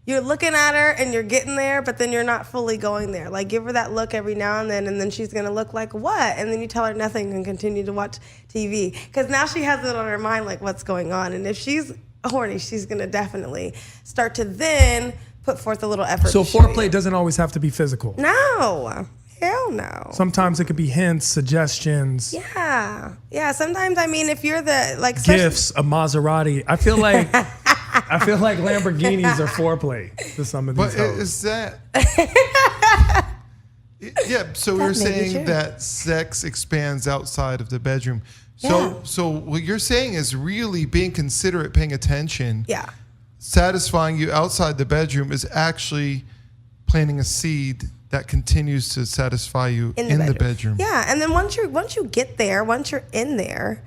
you're looking at her and you're getting there, but then you're not fully going there. Like, give her that look every now and then she's gonna look like, what? And then you tell her nothing and continue to watch TV. Because now she has it on her mind, like, what's going on. And if she's horny, she's gonna definitely start to then put forth a little effort. So foreplay doesn't always have to be physical. No. Hell no. Sometimes it could be hints, suggestions. Yeah. Sometimes, I mean, if you're the, like, gifts, a Maserati. I feel like Lamborghinis are foreplay to some of these hoes. Is that? Yeah. So we were saying that sex expands outside of the bedroom. So what you're saying is really being considerate, paying attention. Yeah. Satisfying you outside the bedroom is actually planting a seed that continues to satisfy you in the bedroom. Yeah, and then once you get there, once you're in there,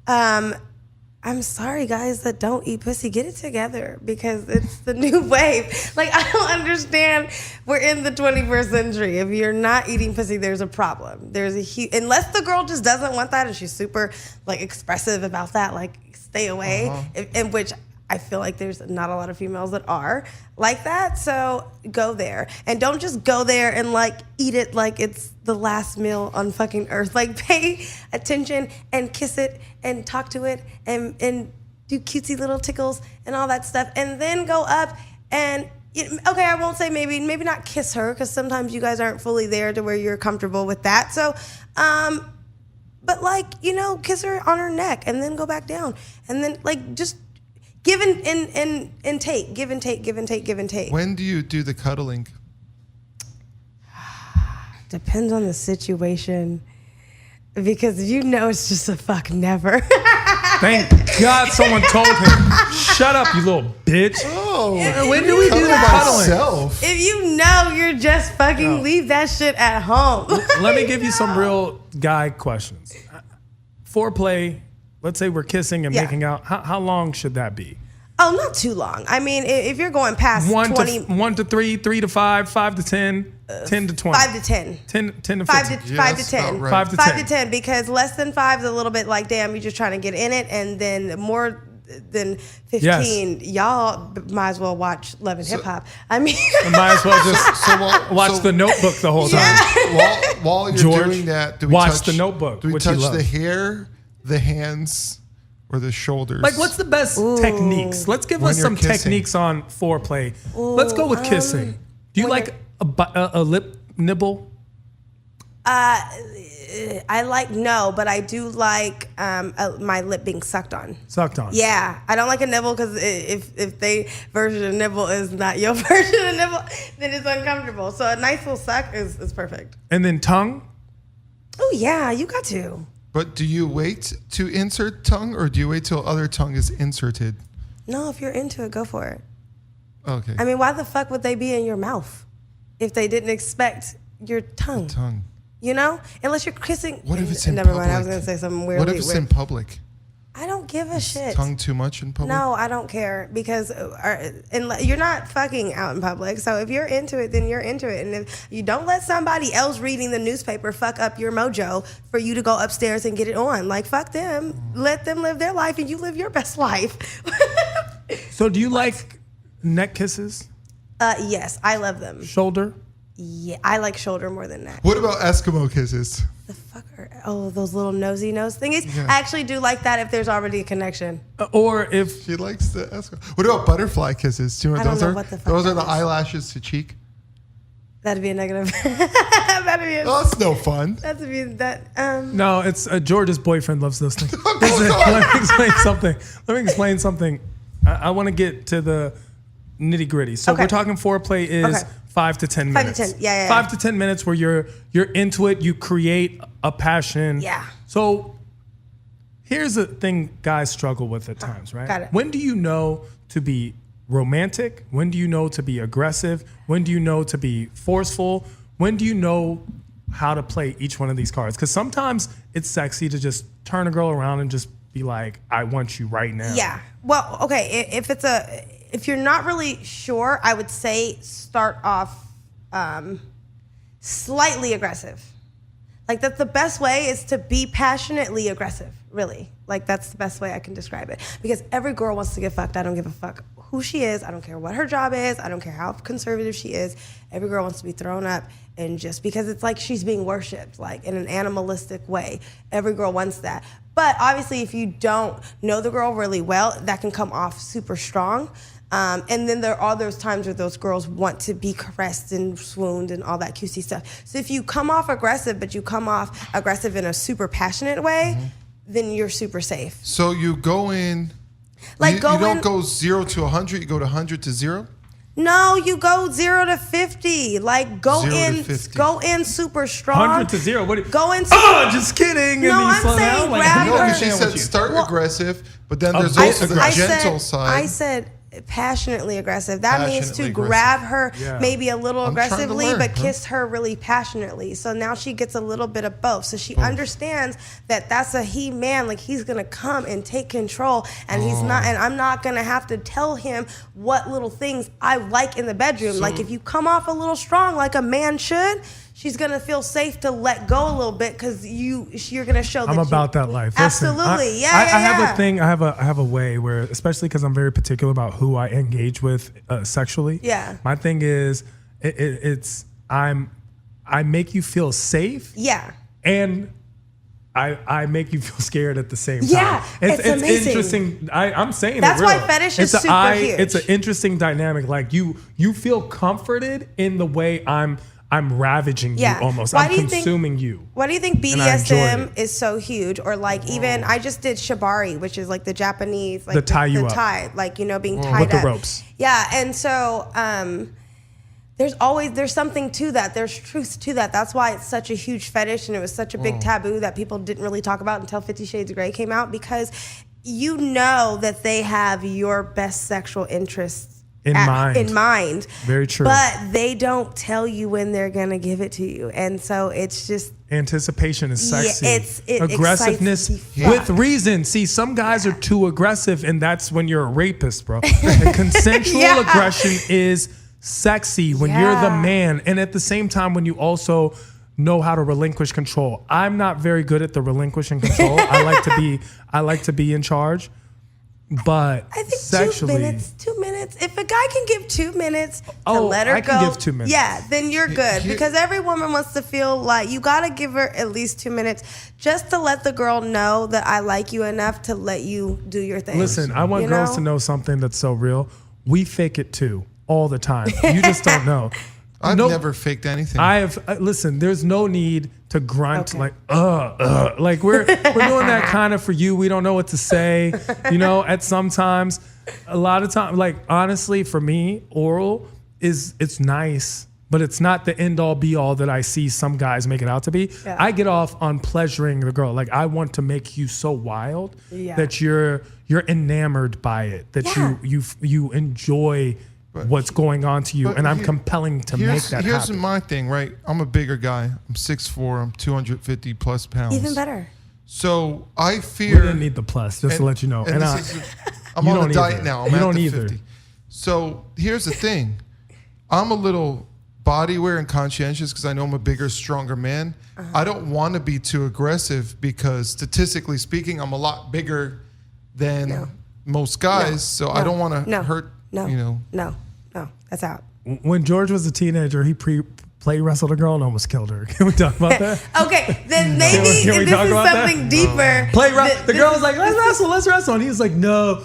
I'm sorry, guys that don't eat pussy, get it together because it's the new wave. Like, I don't understand. We're in the 21st century. If you're not eating pussy, there's a problem. There's a huge, unless the girl just doesn't want that and she's super like expressive about that, like stay away. In which I feel like there's not a lot of females that are like that. So go there. And don't just go there and like eat it like it's the last meal on fucking earth. Like, pay attention and kiss it and talk to it and do cutesy little tickles and all that stuff. And then go up and, okay, I won't say maybe not kiss her because sometimes you guys aren't fully there to where you're comfortable with that. So, but like, kiss her on her neck and then go back down. And then like just give and take, give and take, give and take, give and take. When do you do the cuddling? Depends on the situation. Because it's just a fuck never. Thank God someone told him, shut up, you little bitch. Oh, when do we do the cuddling? If you know you're just fucking, leave that shit at home. Let me give you some real guy questions. Foreplay, let's say we're kissing and making out. How long should that be? Oh, not too long. I mean, if you're going past 20... 1 to 3, 3 to 5, 5 to 10, 10 to 20. 5 to 10. 10 to 15. 5 to 10. Right. 5 to 10. 5 to 10, because less than 5 is a little bit like, damn, you're just trying to get in it, and then more than 15, y'all might as well watch Love and Hip Hop. I mean... might as well just watch The Notebook the whole time. While you're George, doing that, do we watch touch The Notebook, Do we which you touch love. the hair, the hands, or the shoulders? Like, what's the best techniques? Let's give When us you're some kissing. techniques on foreplay. Let's go with kissing. Do you like a lip nibble? But I do like my lip being sucked on. Sucked on. Yeah, I don't like a nibble because if they version of nibble is not your version of nibble, then it's uncomfortable. So a nice little suck is perfect. And then tongue? Oh yeah, you got to. But do you wait to insert tongue, or do you wait till other tongue is inserted? No, if you're into it, go for it. Okay. I mean, why the fuck would they be in your mouth if they didn't expect your tongue? Tongue. Unless you're kissing. What if it's in Never public? mind, I was gonna say something weird. What if it's in public? I don't give a shit. Tongue too much in public? No, I don't care because you're not fucking out in public. So if you're into it, then you're into it. And if you don't let somebody else reading the newspaper fuck up your mojo for you to go upstairs and get it on, like, fuck them. Let them live their life and you live your best life. So do you like neck kisses? Yes, I love them. Shoulder? Yeah, I like shoulder more than neck. What about Eskimo kisses? The fucker. Oh, those little nosy nose thingies. Yeah. I actually do like that if there's already a connection. Or if... She likes the Eskimo. What about butterfly kisses? Do you know I what don't those know are? what the fuck Those are that the is. eyelashes to cheek. That'd be a negative. That'd be a... Oh, that's no fun. That'd be that. No, it's George's boyfriend loves those things. Let me explain something. I want to get to the nitty gritty. So Okay. we're talking foreplay is 5 to 10 5 minutes. to 10, yeah. 5 to 10 minutes where you're into it. You create a passion. Yeah. So here's a thing guys struggle with at times, right? Got it. When do you know to be romantic? When do you know to be aggressive? When do you know to be forceful? When do you know how to play each one of these cards? Because sometimes it's sexy to just turn a girl around and just be like, I want you right now. Yeah. Well, okay. If you're not really sure, I would say start off slightly aggressive. Like, that's the best way, is to be passionately aggressive, really. Like, that's the best way I can describe it. Because every girl wants to get fucked. I don't give a fuck who she is. I don't care what her job is. I don't care how conservative she is. Every girl wants to be thrown up, and just because it's like she's being worshipped, like in an animalistic way. Every girl wants that. But obviously, if you don't know the girl really well, that can come off super strong. And then there are those times where those girls want to be caressed and swooned and all that cutesy stuff. So if you come off aggressive, but you come off aggressive in a super passionate way, then you're super safe. So you go in, Like you go don't in, go 0 to 100, you go to 100 to 0? No, you go 0 to 50. Like go 0 to in, 50. go in super strong. 100 to 0. What? Go in. Oh, just kidding. No, and then you I'm slow saying down. Like, grab No, her. because she said start aggressive, but then there's I- also the I gentle side. I said passionately aggressive. That means to Passionately grab her Yeah. maybe a little I'm trying to aggressively, learn, but huh? kiss her really passionately. So now she gets a little bit of both. So she understands that that's a he man. Like he's gonna come and take control, and he's not. And I'm not gonna have to tell him what little things I like in the bedroom. Like if you come off a little strong, like a man should, she's gonna feel safe to let go a little bit because you're gonna show that I'm about that life. Listen, Absolutely. I have yeah. a thing. I have a way where, especially because I'm very particular about who I engage with sexually. Yeah. My thing is, I make you feel safe. Yeah. And I make you feel scared at the same time. Yeah, it's amazing. Interesting. I'm saying That's it real. why fetish is It's super huge. It's an interesting dynamic. Like you feel comforted in the way I'm ravaging Yeah. you almost. Why I'm do you think- consuming you. Why do you think And I enjoy BDSM it. is so huge? Or like even I just did shibari, which is like the Japanese, like The tie you up. tie, like being tied With the up. ropes. Yeah, and so there's something to that. There's truth to that. That's why it's such a huge fetish, and it was such a big taboo that people didn't really talk about until 50 Shades of Grey came out, because you know that they have your best sexual interests In mind. Very true. But they don't tell you when they're gonna give it to you, and so it's just Anticipation is sexy. it Aggressiveness excites the with fuck. reason. See, some guys are too aggressive, and that's when you're a rapist, bro. And consensual Yeah. aggression is sexy when you're the Yeah. man, and at the same time when you also know how to relinquish control. I'm not very good at the relinquishing control. I like to be in charge. But I think sexually, 2 minutes. If a guy can give 2 minutes to Oh, let her I go, can give 2 minutes. yeah, then you're good. Here- Because every woman wants to feel like you gotta give her at least 2 minutes just to let the girl know that I like you enough to let you do your thing. listen, I want You girls know? to know something that's so real. We fake it too, all the time. You just don't know. I've No- never faked anything. Listen, there's no need to grunt Okay. like like we're doing that kind of for you. We don't know what to say, at sometimes a lot of time, like honestly for me, oral it's nice, but it's not the end all be all that I see some guys make it out to be. Yeah. I get off on pleasuring the girl. Like I want to make you so wild Yeah. that you're enamored by it, that Yeah. you enjoy what's going on to you, But and I'm here- compelling to make that Here's happen. my thing, right? I'm a bigger guy. I'm 6'4". I'm 250 plus pounds. Even better. So I We fear. didn't need the plus, just to let you know. And I'm you on don't a diet either. now. I'm You at don't the either. 50. So here's the thing. I'm a little body aware and conscientious because I know I'm a bigger, stronger man. I don't want to be too aggressive because statistically speaking, I'm a lot bigger than most guys. So I don't want to hurt. No, that's out. When George was a teenager, he play wrestled a girl and almost killed her. Can we talk about that? Okay, then maybe Can we if this talk is about that? something deeper. The girl was like, let's wrestle. And he was like, no.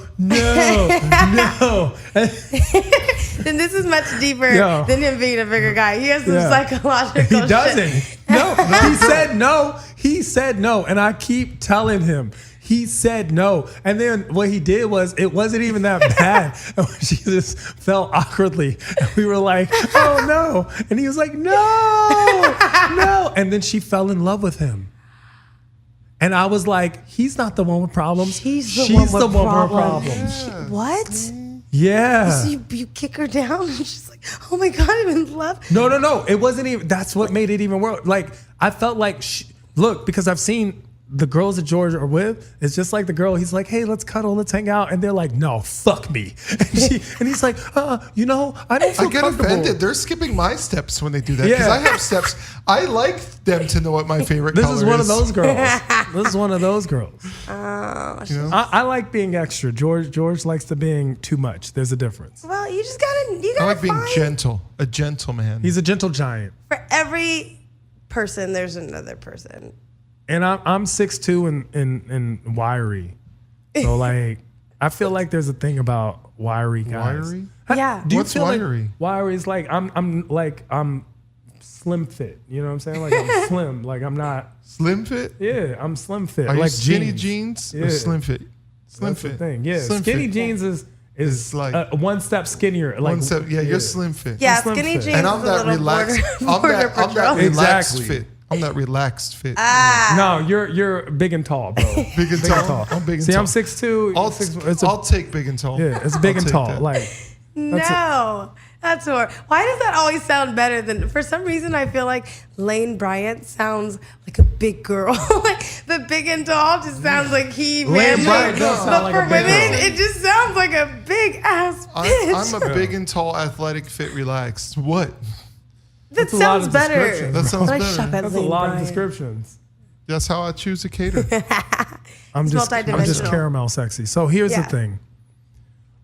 Then this is much deeper Yo. than him being a bigger guy. He has some Yeah. psychological He doesn't. shit. No, he said no. He said no. And I keep telling him, he said no. And then what he did was, it wasn't even that bad. And she just fell awkwardly. And we were like, oh no. And he was like, no. And then she fell in love with him. And I was like, he's not the one with problems. She's the She's one with problems. Yeah. What? Yeah. So you kick her down and she's like, oh my God, I'm in love. No. It wasn't even, that's what made it even worse. Like, I felt like, look, because I've seen the girls that George are with, it's just like the girl, he's like, hey, let's cuddle, let's hang out. And they're like, no, fuck me. And he's like, I don't feel I get comfortable. offended. They're skipping my steps when they do that because Yeah. I have steps. I like them to know what my favorite This color is one of those girls. This is one of those girls. Oh, You know? I like being extra. George likes to being too much. There's a difference. well, you gotta I like being find, gentle, a gentleman. He's a gentle giant. for every person, there's another person. And I'm 6'2" and wiry. So like I feel like there's a thing about wiry guys. Wiry? Yeah. Do you What's feel wiry? Like wiry is like I'm slim fit. You know what I'm saying? Like I'm slim. Like I'm not. Slim fit? Yeah, I'm slim fit. Are like you skinny jeans Yeah. or slim fit? Slim That's fit. the thing. Yeah, Slim skinny fit. jeans is It's like one step skinnier. Like one step. Yeah, you're slim fit. Yeah, slim skinny fit. jeans And I'm is a that little relaxed. border I'm that patrol. relaxed Exactly. fit. I'm that relaxed fit. No, you're big and tall, bro. Big and tall. I'm big and See, tall. I'm 6'2". I'll take big and tall. Yeah, it's big I'll and take tall. that. Like No, that's horrible. Why does that always sound better than? For some reason, I feel like Lane Bryant sounds like a big girl. Like the big and tall just sounds like he Lane manly. Bryant does sound But like for a big women, girl. it just sounds like a big ass bitch. I'm a big and tall, athletic, fit, relaxed. What? that a lot sounds of better. descriptions. That sounds But I better. shop at that's a Lane lot Bryant. of descriptions. That's how I choose a cater. I'm just multidimensional. caramel sexy. So here's Yeah. the thing.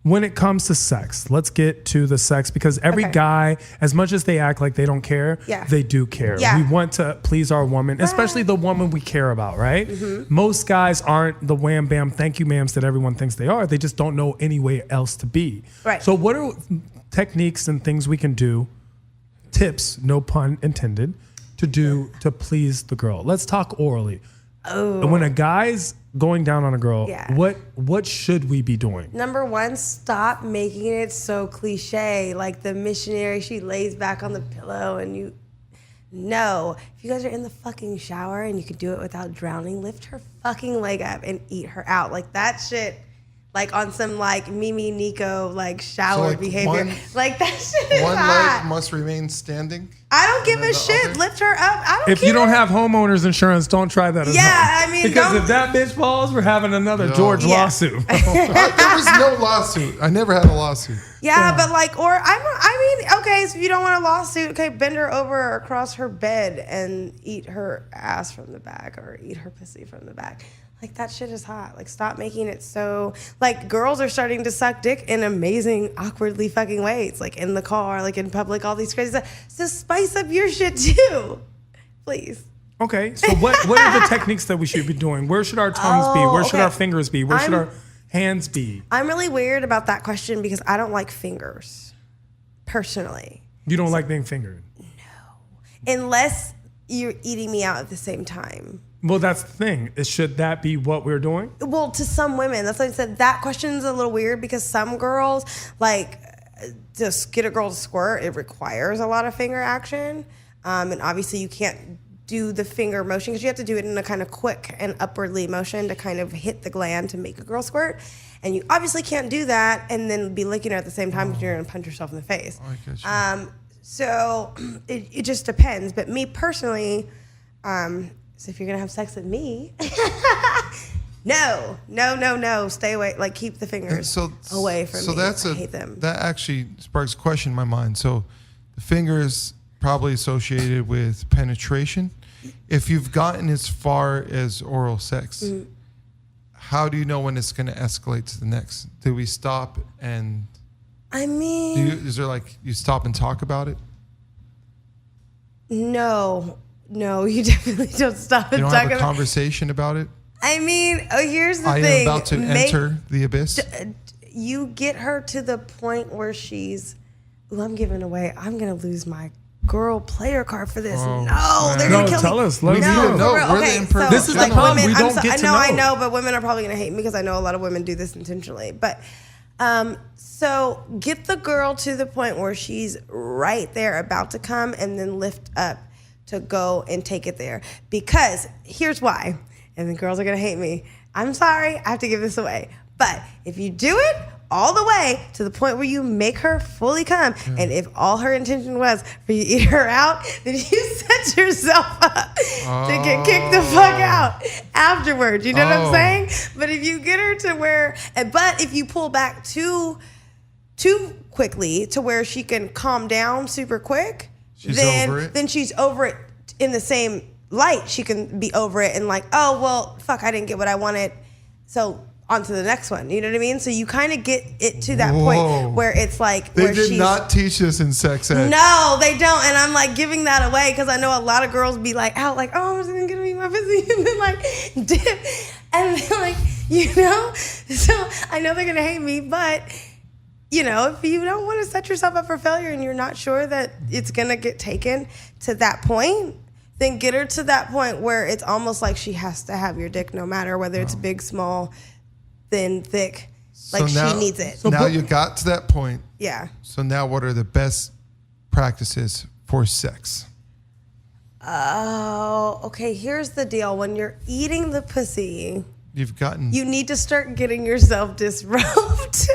When it comes to sex, let's get to the sex because every Okay. guy, as much as they act like they don't care, Yeah. they do care. Yeah. We want to please our woman, especially the woman we care about, right? Mm-hmm. Most guys aren't the wham bam thank you ma'ams that everyone thinks they are. They just don't know any way else to be. Right. So what are techniques and things we can do, tips, no pun intended, to do to please the girl? Let's talk orally. Oh. When a guy's going down on a girl, Yeah. what should we be doing? Number one, stop making it so cliche. Like the missionary, she lays back on the pillow and you. No. If you guys are in the fucking shower and you can do it without drowning, lift her fucking leg up and eat her out. Like that shit, like on some like Mimi Nico, like shower like behavior. one- Like that shit is One hot. leg must remain standing. I don't give then a the shit. other? Lift her up. I don't If care. you don't have homeowners insurance, don't try that at Yeah, home. I mean, because don't- if that bitch falls, we're having another Yo. George Yeah. lawsuit. There was no lawsuit. I never had a lawsuit. Yeah, but like, or I mean, okay, so if you don't want a lawsuit, okay, bend her over across her bed and eat her ass from the back or eat her pussy from the back. Like that shit is hot. Like stop making it so, like girls are starting to suck dick in amazing, awkwardly fucking ways. Like in the car, like in public, all these crazy stuff. So spice up your shit too, please. Okay, so what are the techniques that we should be doing? Where should our tongues be? Where should okay. our fingers be? Where should I'm- our hands be? I'm really weird about that question because I don't like fingers, personally. You don't like being fingered. Unless you're eating me out at the same time. Well, that's the thing. Should that be what we're doing? Well, to some women, that's why I said that question's a little weird because some girls, like, to get a girl to squirt, it requires a lot of finger action. And obviously, you can't do the finger motion because you have to do it in a kind of quick and upwardly motion to kind of hit the gland to make a girl squirt. And you obviously can't do that and then be licking her at the same time because you're going to punch yourself in the face. I get you. So it just depends. But me personally, so if you're gonna have sex with me, no, stay away. Like keep the fingers away from me. I hate them. That actually sparks a question in my mind. So the fingers probably associated with penetration. If you've gotten as far as oral sex, how do you know when it's going to escalate to the next? Do we stop and I mean, is there like you stop and talk about it? no, you definitely don't stop and You don't talk have a about. conversation about it? I mean, here's the I thing. am about to enter the abyss. You get her to the point where she's, ooh, I'm giving away. I'm gonna lose my girl player card for this. Oh, No, they're No, gonna kill tell me. us. Let us need know. to know. for real. We're the Okay, imperfect. This is the like problem. women, We don't get to know. I know, but women are probably gonna hate me because I know a lot of women do this intentionally. But so get the girl to the point where she's right there about to come, and then lift up to go and take it there. Because here's why, and the girls are gonna hate me. I'm sorry, I have to give this away. But if you do it all the way to the point where you make her fully come, and if all her intention was for you to eat her out, then you set yourself up to get kicked the fuck out afterwards. You know what I'm saying? But if you get her to where, but if you pull back too quickly to where she can calm down super quick, She's over it? then she's over it in the same light, she can be over it and like, oh, well, fuck, I didn't get what I wanted. So on to the next one. You know what I mean? So you kind of get it to that point where it's like, they did not teach this in sex ed. No, they don't. And I'm like giving that away because I know a lot of girls be like out like, oh, I'm just gonna eat my pussy and then like dip. And then like, you know, so I know they're gonna hate me, but you know, if you don't want to set yourself up for failure and you're not sure that it's gonna get taken to that point, then get her to that point where it's almost like she has to have your dick no matter whether it's big, small, thin, thick. Like she needs it. So now you got to that point. Yeah. So now what are the best practices for sex? Oh, okay. Here's the deal. When you're eating the pussy, you need to start getting yourself disrobed.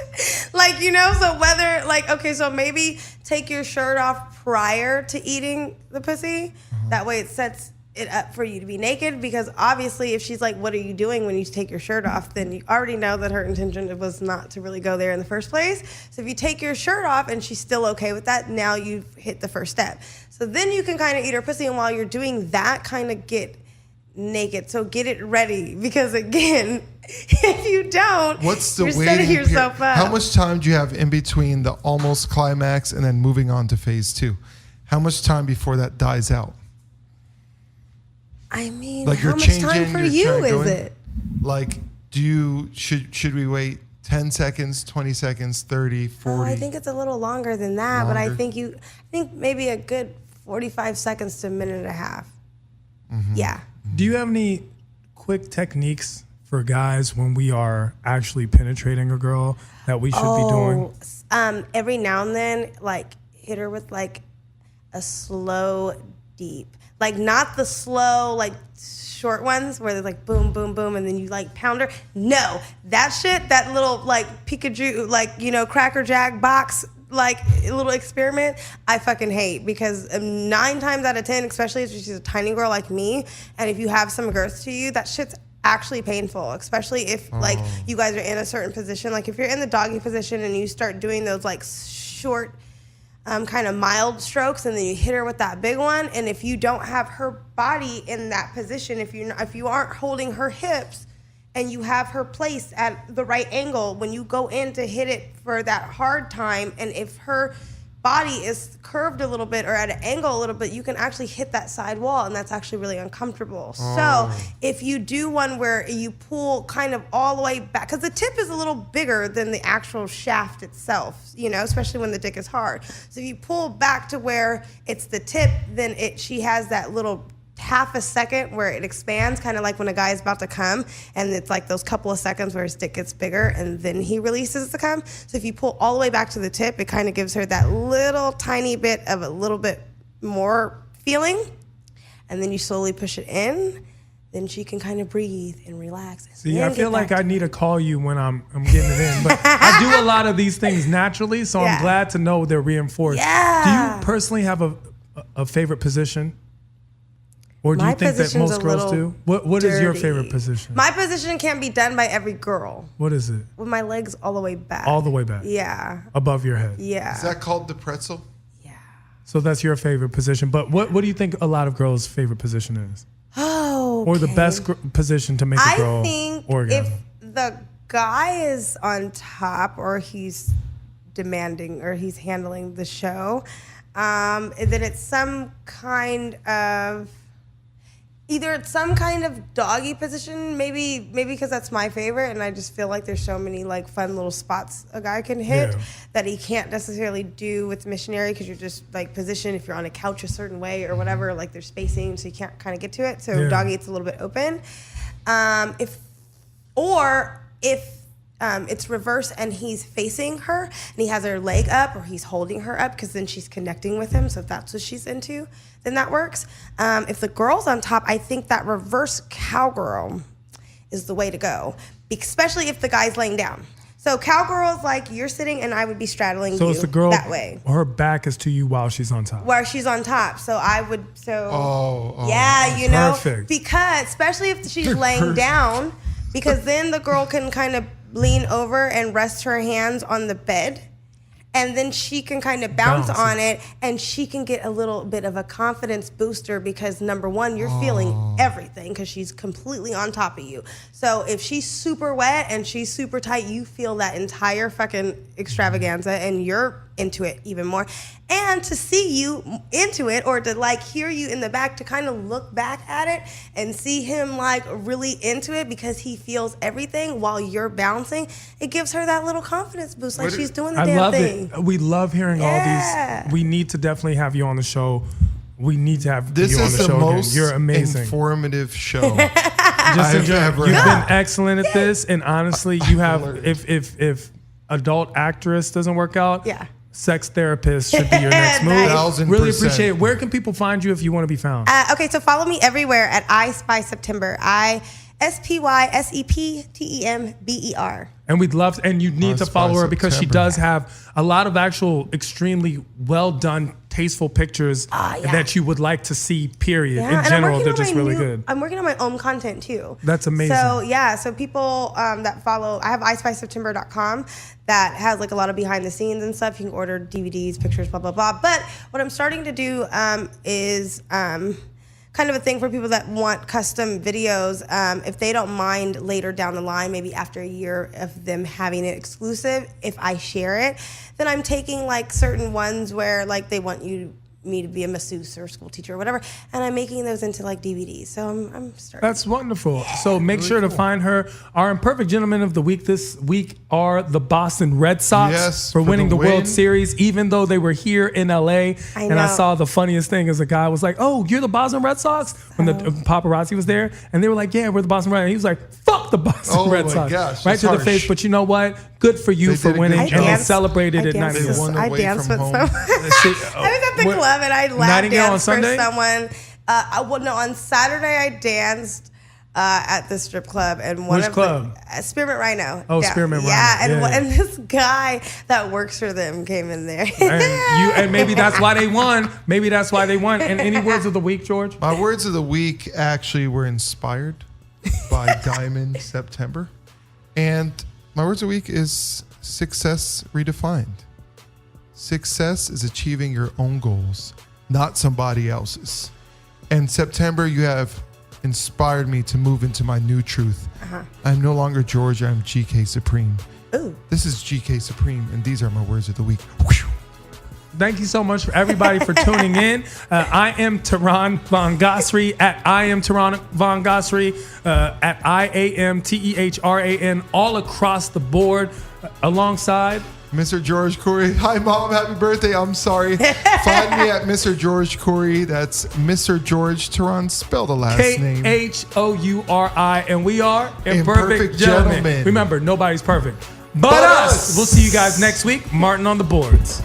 Like, you know, so whether like, okay, so maybe take your shirt off prior to eating the pussy. That way it sets it up for you to be naked, because obviously if she's like, what are you doing when you take your shirt off, then you already know that her intention was not to really go there in the first place. So if you take your shirt off and she's still okay with that, now you've hit the first step. So then you can kind of eat her pussy, and while you're doing that, kind of get naked. So get it ready, because again, if you don't, what's the you're setting yourself up. How much time do you have in between the almost climax and then moving on to phase 2? How much time before that dies out? I mean, like how much time for you is it? Like, should we wait 10 seconds, 20 seconds, 30, 40? Oh, I think it's a little longer than that, but I think maybe a good 45 seconds to a minute and a half. Mm-hmm. Yeah. Do you have any quick techniques for guys when we are actually penetrating a girl that we should be doing? Every now and then, like hit her with like a slow, deep. Like not the slow, like short ones where they're like boom, boom, boom, and then you like pound her. No, that shit, that little like Pikachu, like, you know, Cracker Jack box, like little experiment, I fucking hate, because 9 times out of 10, especially if she's a tiny girl like me, and if you have some girth to you, that shit's actually painful, especially if like you guys are in a certain position. Like if you're in the doggy position and you start doing those like short, kind of mild strokes, and then you hit her with that big one. And if you don't have her body in that position, if you aren't holding her hips and you have her placed at the right angle when you go in to hit it for that hard time, and if her body is curved a little bit or at an angle a little bit, you can actually hit that side wall, and that's actually really uncomfortable. So if you do one where you pull kind of all the way back, because the tip is a little bigger than the actual shaft itself, you know, especially when the dick is hard. So if you pull back to where it's the tip, then she has that little half a second where it expands, kind of like when a guy is about to come, and it's like those couple of seconds where his dick gets bigger and then he releases the cum. So if you pull all the way back to the tip, it kind of gives her that little tiny bit of a little bit more feeling, and then you slowly push it in, then she can kind of breathe and relax. See, I feel like I need to call you when I'm getting it in, but I do a lot of these things naturally, so I'm glad to know they're reinforced. Yeah. Do you personally have a favorite position? Or do you think that most girls do? What is your favorite position? My position can't be done by every girl. What is it? With my legs all the way back. All the way back? Yeah. Above your head? Yeah. Is that called the pretzel? Yeah. So that's your favorite position. But what do you think a lot of girls' favorite position is? Oh, okay. Or the best position to make a girl orgasm? If the guy is on top, or he's demanding, or he's handling the show, then it's some kind of... Either it's some kind of doggy position, maybe because that's my favorite, and I just feel like there's so many like fun little spots a guy can hit that he can't necessarily do with missionary, because you're just like positioned, if you're on a couch a certain way or whatever, like there's spacing, so you can't kind of get to it. So doggy, it's a little bit open. If it's reverse and he's facing her and he has her leg up, or he's holding her up, because then she's connecting with him. So if that's what she's into, then that works. If the girl's on top, I think that reverse cowgirl is the way to go, especially if the guy's laying down. So cowgirl is like you're sitting and I would be straddling so you it's the girl, that way. Her back is to you while she's on top. While she's on top. So I would, yeah, you know, perfect. Because especially if she's laying down, because then the girl can kind of lean over and rest her hands on the bed, and then she can kind of bounce Bounce on it, and she can get a little bit of a confidence booster because number one, you're feeling everything because she's completely on top of you. So if she's super wet and she's super tight, you feel that entire fucking extravaganza, and you're into it even more. And to see you into it, or to like hear you in the back, to kind of look back at it and see him like really into it because he feels everything while you're bouncing, it gives her that little confidence boost, like she's doing the I damn love thing. it. We love hearing all Yeah. these. We need to definitely have you on the show. We need to have This you on is the the show most again. You're amazing. informative show Just I've enjoy. ever You've had. been excellent at this, and honestly, you have. If adult actress doesn't work out, Yeah. sex therapist should be your next move. Nice. 1000%. Really appreciate it. Where can people find you if you want to be found? Okay, so follow me everywhere at I Spy September. ISPYSEPTEMBER. And we'd love, and you need to Spy follow her because she September. does have a lot of actual extremely well done, tasteful pictures that you would like to see, period. Yeah, In general, I'm they're working just on really my good. I'm working on my own content too. That's amazing. So yeah, so people that follow, I have ispyseptember.com that has like a lot of behind the scenes and stuff. You can order DVDs, pictures, blah, blah, blah. But what I'm starting to do is kind of a thing for people that want custom videos. If they don't mind later down the line, maybe after a year of them having it exclusive, if I share it, then I'm taking like certain ones where like they want me to be a masseuse or school teacher or whatever, and I'm making those into like DVDs. So I'm starting. That's wonderful. So make sure to find her. Our Imperfect Gentlemen of the Week this week are the Boston Red Sox Yes, for winning the win. World Series, even though they were here in LA. I And I know. saw the funniest thing is a guy was like, "Oh, you're the Boston Red Sox?" When the paparazzi was there, and they were like, "Yeah, we're the Boston Red." And he was like, "Fuck the Boston Oh Red my Sox!" gosh, right that's to the harsh. face. But you know what? Good for you They for did a good winning, job. and they danced- celebrated I at danced 90. with- One I away danced from with home. someone. I was at the What- club and I lap Nightingale on danced for Sunday? someone. On Saturday I danced at the strip club, and one Which of club? the Spearmint Rhino. Oh, Spearmint Yeah, Rhino. Yeah. and this guy that works for them came in there. And maybe that's why they won. Maybe that's why they won. And any words of the week, George? My words of the week actually were inspired by Diamond September. And my words of the week is success redefined. Success is achieving your own goals, not somebody else's. And September, you have inspired me to move into my new truth. I'm no longer George, I'm GK Supreme. Ooh. This is GK Supreme, and these are my words of the week. Whew. Thank you so much for everybody for tuning in. I am Tehran Von Gossry at I am Tehran Von Gossry at IAMTEHRAN all across the board alongside Mr. George Corey. Hi, Mom. Happy birthday. I'm sorry. Find me at Mr. George Corey. That's Mr. George Tehran. Spell the last name. KHOURI, and we are Imperfect Imperfect Gentlemen. Gentlemen. Remember, nobody's perfect. But us. We'll see you guys next week. Martin on the boards.